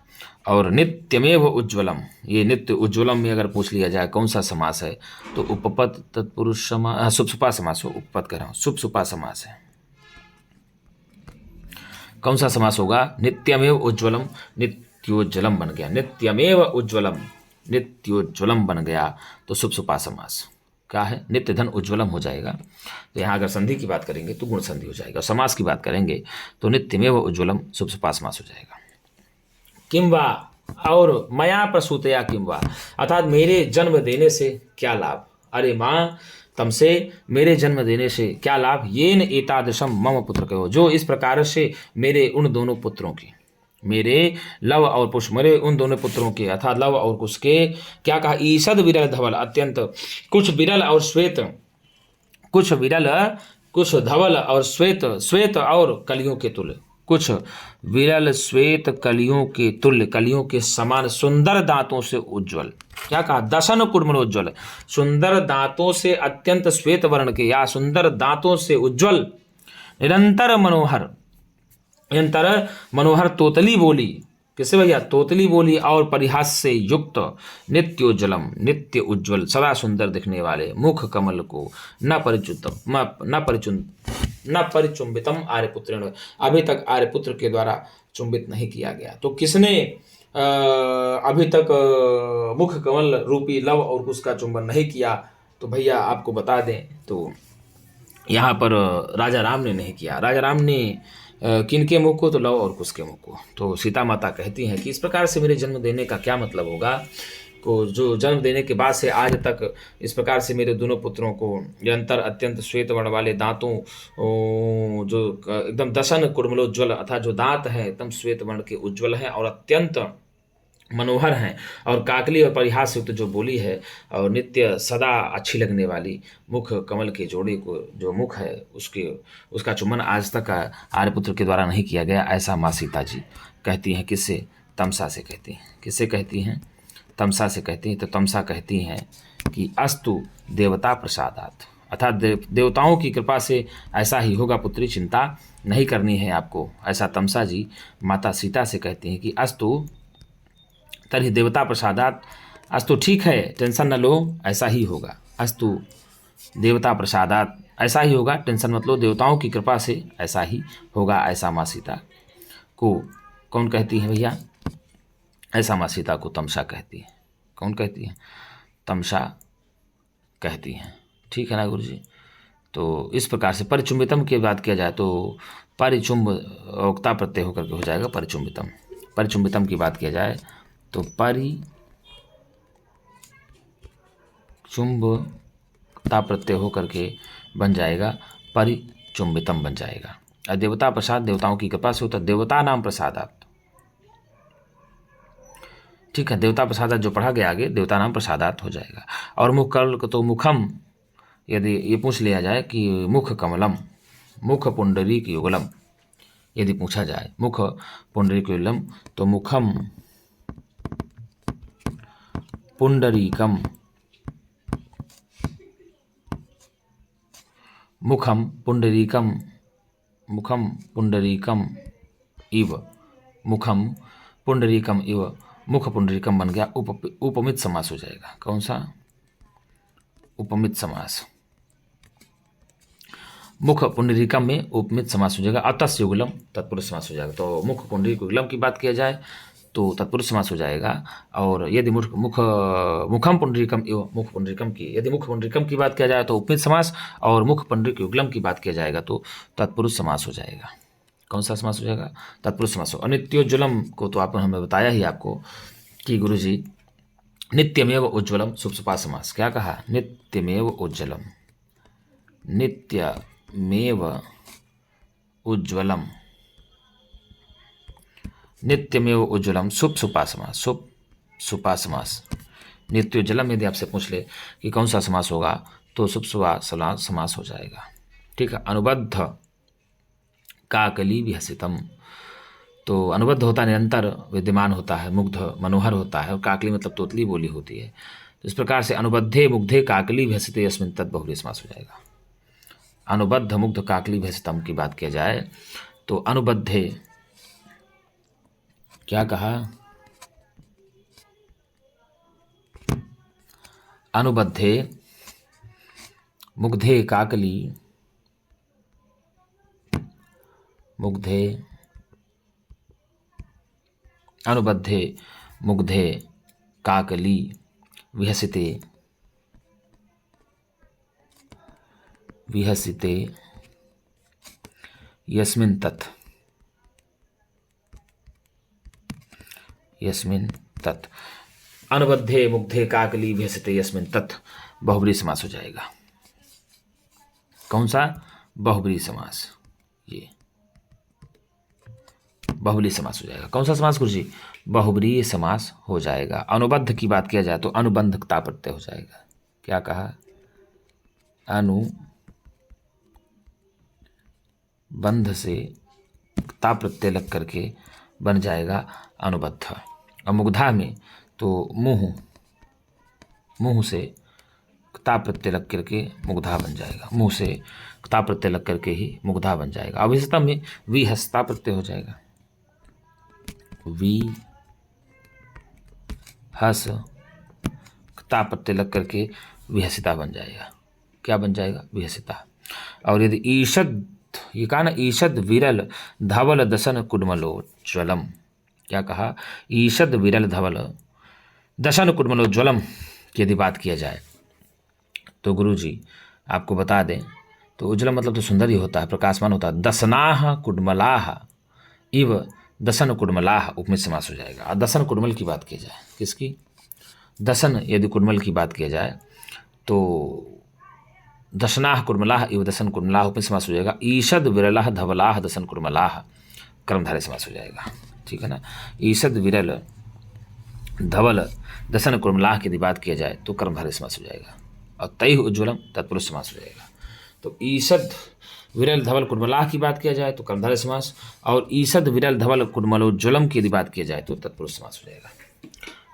और नित्यमेव उज्ज्वलम, ये नित्य उज्ज्वलम में अगर पूछ लिया जाए कौन सा समास है, तो उपपद तत्पुरुष समास, सुपसुपा समास हो, उपपद कह रहा हूँ, सुपसुपा समास है। कौन सा समास होगा? नित्यमेव उज्ज्वलम, नित्योज्जलम बन गया, नित्यमेव उज्ज्वलम, नित्योज्ज्वलम बन गया तो शुभ सुपा समास क्या है, नित्य धन उज्ज्वलम हो जाएगा। तो यहाँ अगर संधि की बात करेंगे तो गुण संधि हो जाएगा, समास की बात करेंगे तो नित्यमेव उज्ज्वलम शुभ सुपा समास हो जाएगा। किंवा और मया प्रसूतया किंवा, अर्थात मेरे जन्म देने से क्या लाभ, अरे माँ तुमसे मेरे जन्म देने से क्या लाभ, येन एतादृशम मम पुत्र कहो, जो इस प्रकार से मेरे उन दोनों पुत्रों की, मेरे लव और कुश, मेरे उन दोनों पुत्रों के अर्थात लव और कुश के क्या कहा, ईषद विरल धवल, अत्यंत कुछ विरल और श्वेत, कुछ विरल कुछ धवल और श्वेत, श्वेत और कलियों के तुल्य, कुछ विरल श्वेत कलियों के तुल्य, कलियों के समान सुंदर दांतों से उज्ज्वल, क्या कहा, दशन कुर्मणोज्ज्वल, सुंदर दांतों से अत्यंत श्वेत वर्ण के या सुंदर दांतों से उज्ज्वल, निरंतर मनोहर, निरंतर मनोहर तोतली बोली, किसे भैया, तोतली बोली और परिहास से युक्त, नित्योज्ज्वलम नित्य उज्ज्वल सदा सुंदर दिखने वाले मुख कमल को न परिचुंबितम आर्यपुत्र, अभी तक आर्यपुत्र के द्वारा चुंबित नहीं किया गया। तो किसने अभी तक मुख कमल रूपी लव और उसका चुंबन नहीं किया, तो भैया आपको बता दें तो यहाँ पर राजा राम ने नहीं किया। राजा राम ने किनके मुख को, तो लव और कुश के मुख को। तो सीता माता कहती हैं कि इस प्रकार से मेरे जन्म देने का क्या मतलब होगा, को जो जन्म देने के बाद से आज तक इस प्रकार से मेरे दोनों पुत्रों को निरंतर अत्यंत श्वेत वर्ण वाले दांतों, जो एकदम दशन कुर्मलोज्ज्वल, अर्थात जो दांत हैं एकदम श्वेत वर्ण के उज्ज्वल हैं और अत्यंत मनोहर हैं, और काकली और परिहास युक्त जो बोली है और नित्य सदा अच्छी लगने वाली मुख कमल के जोड़े को जो मुख है उसका चुम्बन आज तक आर्यपुत्र के द्वारा नहीं किया गया, ऐसा माँ सीता जी कहती हैं। किससे, तमसा से कहती हैं। किससे कहती हैं, तमसा से कहती हैं। तो तमसा कहती हैं कि अस्तु देवता प्रसादात, अर्थात देवताओं की कृपा से ऐसा ही होगा पुत्री, चिंता नहीं करनी है आपको, ऐसा तमसा जी माता सीता से कहती हैं कि अस्तु तभी देवता प्रसादात, अस्तु ठीक है टेंशन न लो, ऐसा ही होगा, अस्तु देवता प्रसादात ऐसा ही होगा, टेंशन मत लो, देवताओं की कृपा से ऐसा ही होगा, ऐसा माँ सीता को कौन कहती है भैया, ऐसा माँ सीता को तमसा कहती है। कौन कहती है, तमसा कहती हैं। ठीक है ना गुरु जी। तो इस प्रकार से परिचुंबितम की बात किया जाए तो परिचुंब ओक्ता प्रत्यय होकर के हो जाएगा परिचुंबितम। परिचुंबितम की बात किया जाए तो परिचुंबता प्रत्यय होकर के बन जाएगा परिचुंबितम बन जाएगा। और देवता प्रसाद देवताओं की कृपा से होता, देवता नाम प्रसादात, ठीक है, देवता प्रसादात जो पढ़ा गया आगे देवता नाम प्रसादात हो जाएगा। और मुख कल तो मुखम, यदि ये पूछ लिया जाए कि मुख कमलम मुख पुंडरीक युगलम, यदि पूछा जाए मुख पुंडरीक युगलम तो मुखम पुंडरीकम, मुखम पुंडरीकम, मुखम पुंडरीकम इव, मुखम पुंडरीकम इव, मुख पुंडरीकम बन गया उपमित समास हो जाएगा। कौन सा, उपमित समास। मुख पुंडरीकम में उपमित समास हो जाएगा। अतस युगलम तत्पुरुष समास हो जाएगा। तो मुख पुंडरीक युगलम की बात किया जाए तो तत्पुरुष समास हो जाएगा। और यदि मुखम पुंडरीकम एवं मुख पुंडरीकम की, यदि मुख पुंडरीकम की बात किया जाए तो उपमित समास, और मुख पुंडरीक युगलम की बात किया जाएगा तो तत्पुरुष समास हो जाएगा। कौन सा समास हो जाएगा, तत्पुरुष समास हो। अनित्योज्वलम को तो आपने हमें बताया ही आपको कि गुरुजी नित्यमेव उज्ज्वलम शुभ सुपा समास। क्या कहा, नित्यमेव उज्ज्वलम, नित्यमेव उज्ज्वलम, नित्यमेव उज्ज्वलम शुभ सुपा समास, शुभ सुपा समास। नित्योज्वलम यदि आपसे पूछ ले कि कौन सा समास होगा तो शुभ सुपा समास हो जाएगा। ठीक है। अनुबद्ध काकली विहसितम, तो अनुबद्ध होता निरंतर विद्यमान होता है, मुग्ध मनोहर होता है, और काकली मतलब तोतली बोली होती है। तो इस प्रकार से अनुबद्धे मुग्धे काकली विहसिते अस्मिन् तत् बहुव्रीहि समास हो जाएगा। अनुबद्ध मुग्ध काकली विहसितम की बात किया जाए तो अनुबद्धे क्या कहा, अनुबद्धे मुग्धे काकली, मुग्धे अनुबद्धे मुग्धे काकली विहसिते विहसिते यस्मिन् तत् अनुबद्धे मुग्धे काकली विहसिते यस्मिन् तत् बहुब्री समास हो जाएगा। कौन सा? बहुब्री समास। ये बहुब्री समास हो जाएगा। कौन सा समास गुरुजी? बहुब्री समास हो जाएगा। अनुबद्ध की बात किया जाए तो अनुबंधकता प्रत्यय हो जाएगा। क्या कहा? अनुबंध से ता प्रत्यय लग करके बन जाएगा अनुबद्ध। और मुग्धा में तो मुंह से ता प्रत्यय लग करके मुग्धा बन जाएगा। मुंह से ता प्रत्यय लग करके ही मुग्धा बन जाएगा। अभिहस्ता में विहस्ता प्रत्यय हो जाएगा। वी हस ता प्रत्यय लग करके विहसिता बन जाएगा। क्या बन जाएगा? विहसिता। और यदि ईषद, ये कहा ना, ईषद विरल धवल दसन कुड्मलोज्ज्वलम। क्या कहा? ईषद विरल धवल दशन कुड्मलोज्ज्वलम की यदि बात किया जाए तो गुरुजी आपको बता दें तो उज्ज्वलम मतलब तो सुंदर ही होता है, प्रकाशमान होता है। दसनाह कुड्मलाह इव दसन कुड्मलाह उपमेय समास हो जाएगा। और दसन कुड्मल की बात की जाए, किसकी? दसन यदि कुड्मल की बात किया जाए तो दशनाह कुड्मलाह इव दसन कुड्मलाह उपमेय समास हो जाएगा। ईषद विरलाह धवलाह दसन कुड्मलाह कर्मधारय समास हो जाएगा। ठीक है ना? ईषद विरल धवल दसन कुड्मलाह की यदि बात किया जाए तो कर्मधारय समास हो जाएगा। और तैः उज्ज्वलम तत्पुरुष समास हो जाएगा। तो ईषद विरल धवल कुड्मलाह की बात किया जाए तो कर्मधारय समास, और ईषद विरल धवल कुड्मलोज्ज्वलम की यदि बात किया जाए तो तत्पुरुष समास हो जाएगा।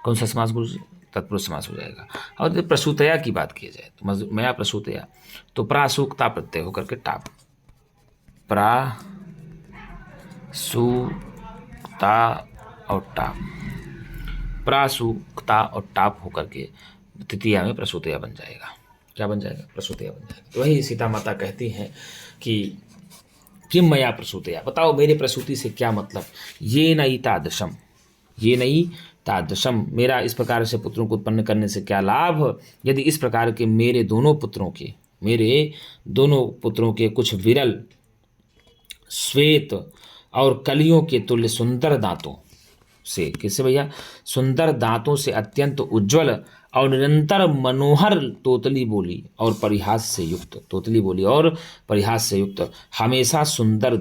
कौन सा समास गुरुजी? तत्पुरुष समास हो जाएगा। और यदि प्रसूतया की बात की जाए तो मया प्रसूतया तो प्रासूक्ता प्रत्यय होकर के टाप, प्रासूक्ता और टाप, प्रासूक्ता और टाप होकर के तृतीया में प्रसूतया बन जाएगा। क्या बन जाएगा? प्रसूतया बन जाएगा। तो वही सीता माता कहती हैं कि किम मया प्रसूतया, बताओ मेरे प्रसूति से क्या मतलब। ये नई तादृशम, ये नई तादृशम, मेरा इस प्रकार से पुत्रों को उत्पन्न करने से क्या लाभ, यदि इस प्रकार के मेरे दोनों पुत्रों के कुछ विरल श्वेत और कलियों के तुल्य सुंदर दांतों से, किससे भैया? सुंदर दांतों से अत्यंत उज्ज्वल और निरंतर मनोहर तोतली बोली और परिहास से युक्त, तोतली बोली और परिहास से युक्त, हमेशा सुंदर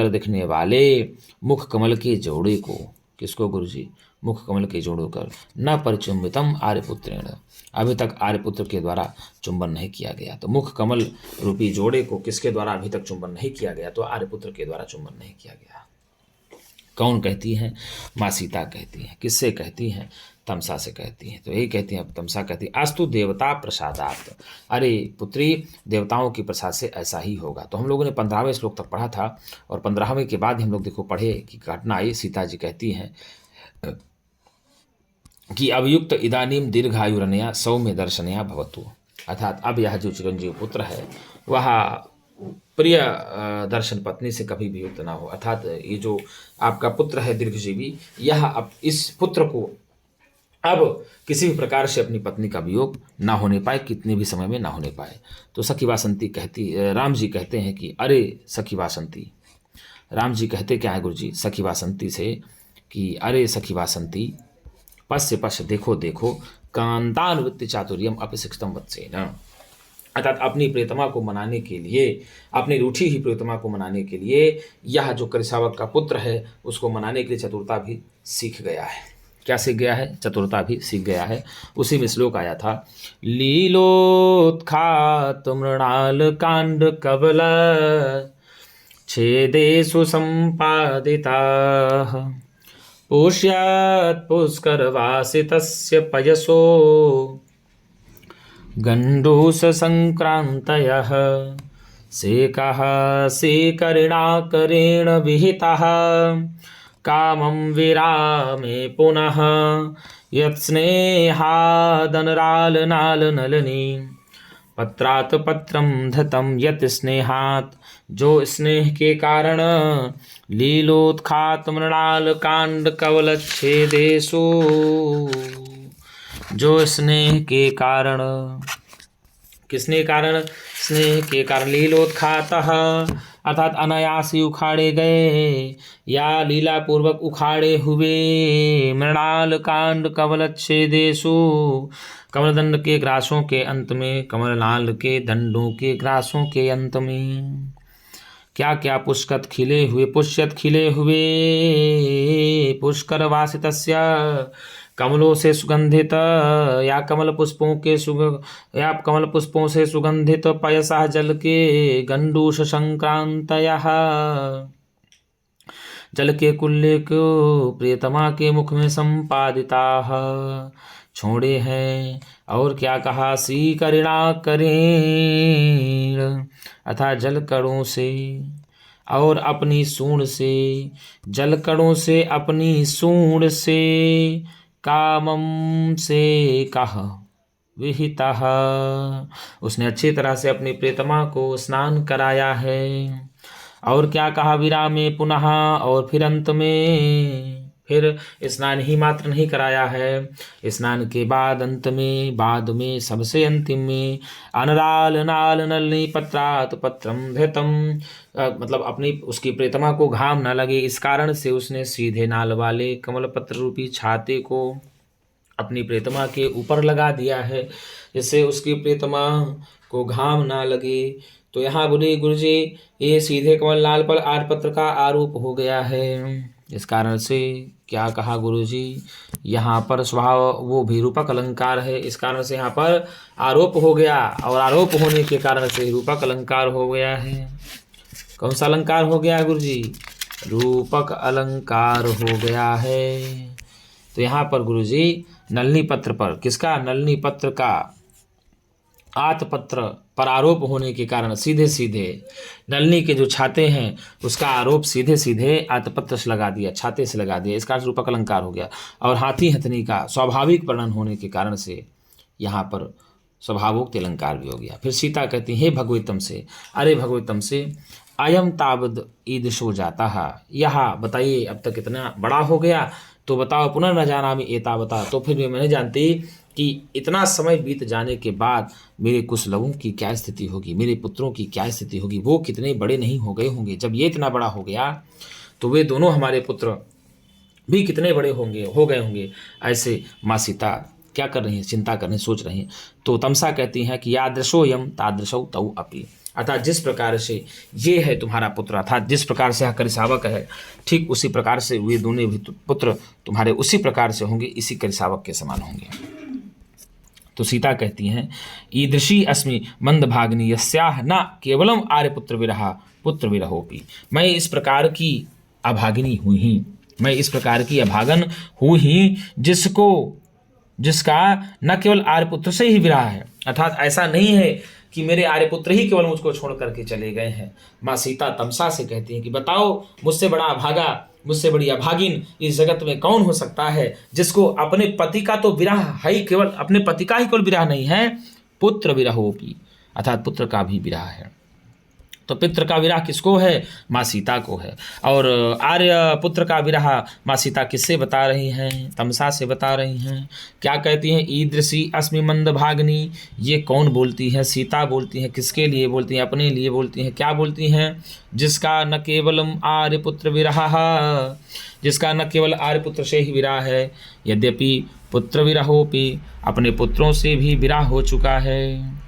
दिखने वाले मुख कमल के जोड़े को, किसको गुरुजी? मुख कमल के जोड़ों कर न परिचुंबितम आर्यपुत्रेण, अभी तक आर्यपुत्र के द्वारा चुंबन नहीं किया गया। तो मुख कमल रूपी जोड़े को किसके द्वारा अभी तक चुंबन नहीं किया गया? तो आर्यपुत्र के द्वारा चुंबन नहीं किया गया। कौन कहती हैं? माँ सीता कहती हैं। किससे कहती हैं? तमसा से कहती हैं। तो यही कहती हैं, तमसा कहती है अस्तु देवता प्रसादात, अरे पुत्री देवताओं की प्रसाद से ऐसा ही होगा। तो हम लोगों ने 15वें श्लोक तक पढ़ा था और 15वें के बाद हम लोग देखो पढ़े कि घटना आई। सीता जी कहती हैं कि अभियुक्त इदानीम दीर्घायुरनया सौम्य दर्शनया भवतु, अर्थात अब यह जो चिरंजीव पुत्र है वह प्रिय दर्शन पत्नी से कभी भी युक्त ना हो। अर्थात ये जो आपका पुत्र है दीर्घजीवी, यह अब इस पुत्र को अब किसी भी प्रकार से अपनी पत्नी का वियोग ना होने पाए, कितने भी समय में ना होने पाए। तो सखी वासंती कहती, राम जी कहते हैं कि अरे सखी वासंती, राम जी कहते क्या है गुरुजी सखी वासंती से कि अरे सखी वासंती पश्य पश्य देखो देखो कांतानुवृत्ति चातुर्यम अपिशिक्षतम वत्सेन, अर्थात अपनी प्रियतमा को मनाने के लिए, अपनी रूठी ही प्रियतमा को मनाने के लिए यह जो करिसावक का पुत्र है उसको मनाने के लिए चतुरता भी सीख गया है। क्या सीख गया है? चतुरता भी सीख गया है। उसी में श्लोक आया था, लीलोत्खात मृणाल कांड कबल छेदेषु संपादिता पुष्यात् पुष्करवासितस्य पयसो गण्डूष संक्रांतयः सेकः सेकरिणाकरेण विहितः कामं विरामे पुनः यत्स्नेहादनरालनालनलिनी पत्रात् पत्रं धतं यत् स्नेहात् जो स्नेह के कारण लीलोत्खात मृणाल कांड कवल छेदेशो। जो स्नेह के कारण, किसने कारण? स्नेह के कारण लीलोत्खात अर्थात अनायासी उखाड़े गए या लीला पूर्वक उखाड़े हुए मृणाल कांड कवलच्छेदेशु, कमलदंड के ग्रासों के अंत में, कमलनाल के दंडों के ग्रासों के अंत में क्या क्या पुष्कत खिले हुए, पुष्यत खिले हुए, पुष्कर वासितस्य कमलों से सुगंधित या कमल पुष्पों के या कमल पुष्पों से सुगंधित पयसा जल के गंडूष संक्रांतयः, जल के कुल्ले को प्रियतमा के मुख में संपादिता छोड़े हैं। और क्या कहा? सीकरिणा करेण अर्थात जल कणों से और अपनी सूंड से, जल कणों से अपनी सूंड से, कामम से कह विहितः, उसने अच्छी तरह से अपनी प्रियतमा को स्नान कराया है। और क्या कहा? विरामे पुनः, और फिर अंत में, फिर स्नान ही मात्र नहीं कराया है, स्नान के बाद अंत में, बाद में, सबसे अंतिम में, अनराल नाल नलनी पत्रात पत्रम धृतम, मतलब अपनी उसकी प्रियतमा को घाम न लगे इस कारण से उसने सीधे नाल वाले कमल पत्र रूपी छाते को अपनी प्रियतमा के ऊपर लगा दिया है, जिससे उसकी प्रियतमा को घाम ना लगे। तो यहाँ बोले गुरुजी ये सीधे कमल लाल पर आरपत्र का आरोप हो गया है। इस कारण से क्या कहा गुरुजी? यहाँ पर स्वभाव वो भी रूपक अलंकार है, इस कारण से यहाँ पर आरोप हो गया, और आरोप होने के कारण से रूपक अलंकार हो गया है। कौन सा अलंकार हो गया गुरुजी? रूपक अलंकार हो गया है। तो यहाँ पर गुरुजी नलिनी पत्र पर, किसका? नलिनी पत्र का आतपत्र पर आरोप होने के कारण सीधे सीधे नलिनी के जो छाते हैं उसका आरोप सीधे सीधे आतपत्र से लगा दिया, छाते से लगा दिया, इस कारण रूपक अलंकार हो गया। और हाथी हथनी का स्वाभाविक वर्णन होने के कारण से यहाँ पर स्वभावोक्त अलंकार भी हो गया। फिर सीता कहती हे भगवतम से, अरे भगवतम से, अयम तावद ईदशो जाता है, यह बताइए अब तक इतना बड़ा हो गया तो बताओ, पुनर्न जानामि एतावता, तो फिर भी मैं नहीं जानती कि इतना समय बीत जाने के बाद मेरे कुशलवों की क्या स्थिति होगी, मेरे पुत्रों की क्या स्थिति होगी, वो कितने बड़े नहीं हो गए होंगे। जब ये इतना बड़ा हो गया तो वे दोनों हमारे पुत्र भी कितने बड़े हो गए होंगे। ऐसे माँ सीता क्या कर रही हैं? चिंता कर रही, सोच रही हैं। तो तमसा कहती हैं कि यादृशो यम तादृशौ तौ अपि, अर्थात जिस प्रकार से ये है तुम्हारा पुत्र, अर्थात जिस प्रकार से करिसावक है, ठीक उसी प्रकार से वे दोनों भी पुत्र तुम्हारे उसी प्रकार से होंगे, इसी करिसावक के समान होंगे। तो सीता कहती हैं ईदृशी अस्मि मंदभागिनी यस्याह न केवलम आर्यपुत्र विरह पुत्र विरहोपि, मैं इस प्रकार की अभागिनी हुई ही, मैं इस प्रकार की अभागन हूँ ही जिसका न केवल आर्यपुत्र से ही विरह है, अर्थात ऐसा नहीं है कि मेरे आर्यपुत्र ही केवल मुझको छोड़ करके चले गए हैं। माँ सीता तमसा से कहती हैं कि बताओ, मुझसे बड़ा अभागा, मुझसे बड़ी अभागिन इस जगत में कौन हो सकता है जिसको अपने पति का तो विरह है ही, केवल अपने पति का ही केवल विरह नहीं है, पुत्र विरहोपि, अर्थात पुत्र का भी विरह है। तो पितृ का विरह किसको है? माँ सीता को है। और आर्य पुत्र का विरह माँ सीता किससे बता रही हैं? तमसा से बता रही हैं। क्या कहती हैं? ईदृशी अस्मि मंदभागिनी, ये कौन बोलती है? सीता बोलती हैं। किसके लिए बोलती हैं? अपने लिए बोलती हैं। क्या बोलती हैं? जिसका न केवलम आर्यपुत्र विरह, जिसका न केवल आर्यपुत्र से ही विरह है, यद्यपि पुत्र विरहोपि, अपने पुत्रों से भी विरह हो चुका है।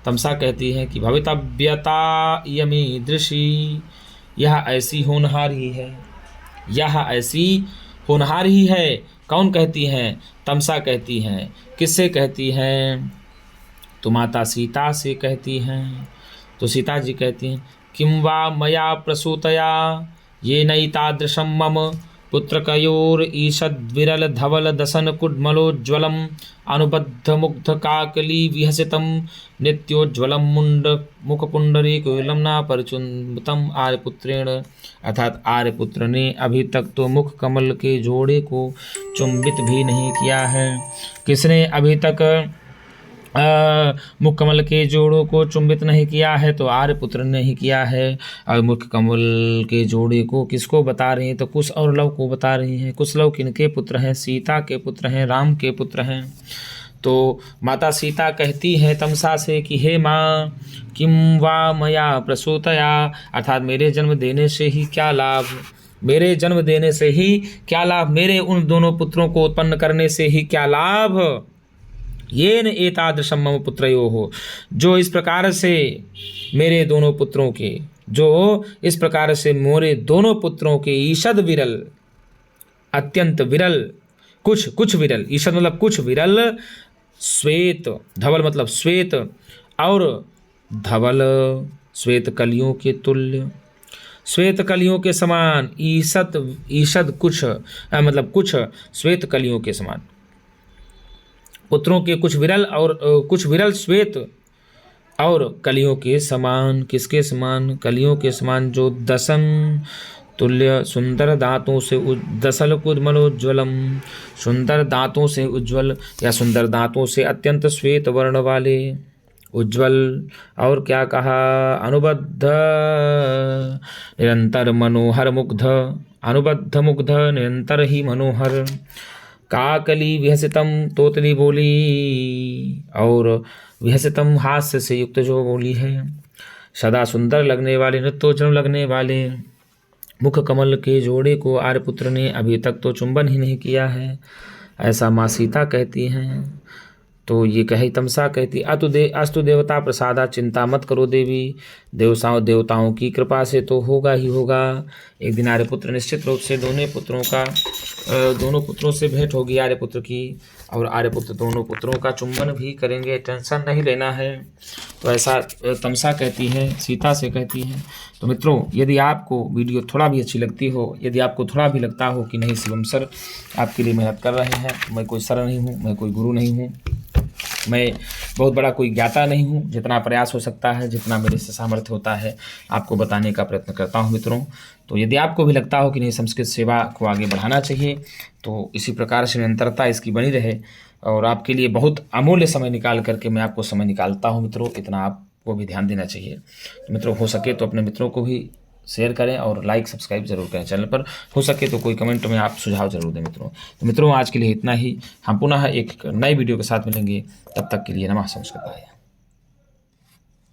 तमसा कहती है कि भवितव्यता यमीदृशी, यह ऐसी होनहारी है, यह ऐसी होनहारी है। कौन कहती हैं? तमसा कहती हैं। किससे कहती हैं? तो माता सीता से कहती हैं। तो सीता जी कहती हैं किं वा मया प्रसूतया ये नैतादृशं मम पुत्रकयोर ईषद्विरल धवल दसन कुड्मलोज्ज्वलम अनुबद्ध मुग्ध काकली विहसितम नित्योज्ज्वलम मुंड मुखपुंडरी कुलम न परिचुंबितम आर्यपुत्रेण, अर्थात आर्यपुत्र ने अभी तक तो मुख कमल के जोड़े को चुंबित भी नहीं किया है। किसने अभी तक मुख कमल के जोड़ों को चुंबित नहीं किया है तो आर्यपुत्र ने ही किया है। और मुख कमल के जोड़े को किसको बता रही हैं, तो कुश और लव को बता रही हैं। कुश लव किनके पुत्र हैं, सीता के पुत्र हैं, राम के पुत्र हैं। तो माता सीता कहती है तमसा से कि हे माँ, किम वा मया प्रसूतया, अर्थात मेरे जन्म देने से ही क्या लाभ, मेरे जन्म देने से ही क्या लाभ, मेरे उन दोनों पुत्रों को उत्पन्न करने से ही क्या लाभ। येन एतादृशम मम पुत्रयो हो, जो इस प्रकार से मेरे दोनों पुत्रों के, जो इस प्रकार से मोरे दोनों पुत्रों के ईषद विरल, अत्यंत विरल, कुछ विरल, ईषद मतलब कुछ विरल, श्वेत, धवल मतलब श्वेत, और धवल श्वेत कलियों के तुल्य, श्वेत कलियों के समान, ईषद कुछ मतलब कुछ श्वेत कलियों के समान पुत्रों के, कुछ विरल और कुछ विरल श्वेत और कलियों के समान। किसके समान, कलियों के समान, जो दसन तुल्य, सुंदर दांतों से दसल कुद्मलोज्ज्वलम, सुंदर दांतों से उज्ज्वल या सुंदर दांतों से अत्यंत श्वेत वर्ण वाले, उज्ज्वल। और क्या कहा, अनुबद्ध निरंतर मनोहर मुग्ध, अनुबद्ध मुग्ध निरंतर ही मनोहर। काकली विहसितम, तोतली बोली, और विहसितम हास्य से युक्त जो बोली है, सदा सुंदर लगने वाले, नृत्योज्जल लगने वाले मुख कमल के जोड़े को आर्यपुत्र ने अभी तक तो चुंबन ही नहीं किया है, ऐसा माँ सीता कहती हैं। तो ये कही तमसा कहती, अस्तु देवता प्रसादा, चिंता मत करो देवी, देवताओं की कृपा से तो होगा ही होगा। एक दिन आर्यपुत्र निश्चित रूप से दोनों पुत्रों से भेंट होगी आर्यपुत्र की, और आर्यपुत्र दोनों पुत्रों का चुंबन भी करेंगे, टेंशन नहीं लेना है। तो ऐसा तमसा कहती है, सीता से कहती है। तो मित्रों, यदि आपको वीडियो थोड़ा भी अच्छी लगती हो, यदि आपको थोड़ा भी लगता हो कि नहीं शिवम सर आपके लिए मेहनत कर रहे हैं, मैं कोई सर नहीं हूँ, मैं कोई गुरु नहीं हूँ, मैं बहुत बड़ा कोई ज्ञाता नहीं हूँ, जितना प्रयास हो सकता है, जितना मेरे से सामर्थ्य होता है, आपको बताने का प्रयत्न करता हूँ मित्रों। तो यदि आपको भी लगता हो कि नहीं संस्कृत सेवा को आगे बढ़ाना चाहिए, तो इसी प्रकार से निरंतरता इसकी बनी रहे, और आपके लिए बहुत अमूल्य समय निकाल करके मैं आपको समय निकालता हूँ मित्रों, इतना आपको भी ध्यान देना चाहिए। तो मित्रों, हो सके तो अपने मित्रों को भी शेयर करें और लाइक सब्सक्राइब जरूर करें चैनल पर। हो सके तो कोई कमेंट में आप सुझाव जरूर दें मित्रों। तो मित्रों, आज के लिए इतना ही, हम पुनः एक नई वीडियो के साथ मिलेंगे, तब तक के लिए नमः संस्कृताय।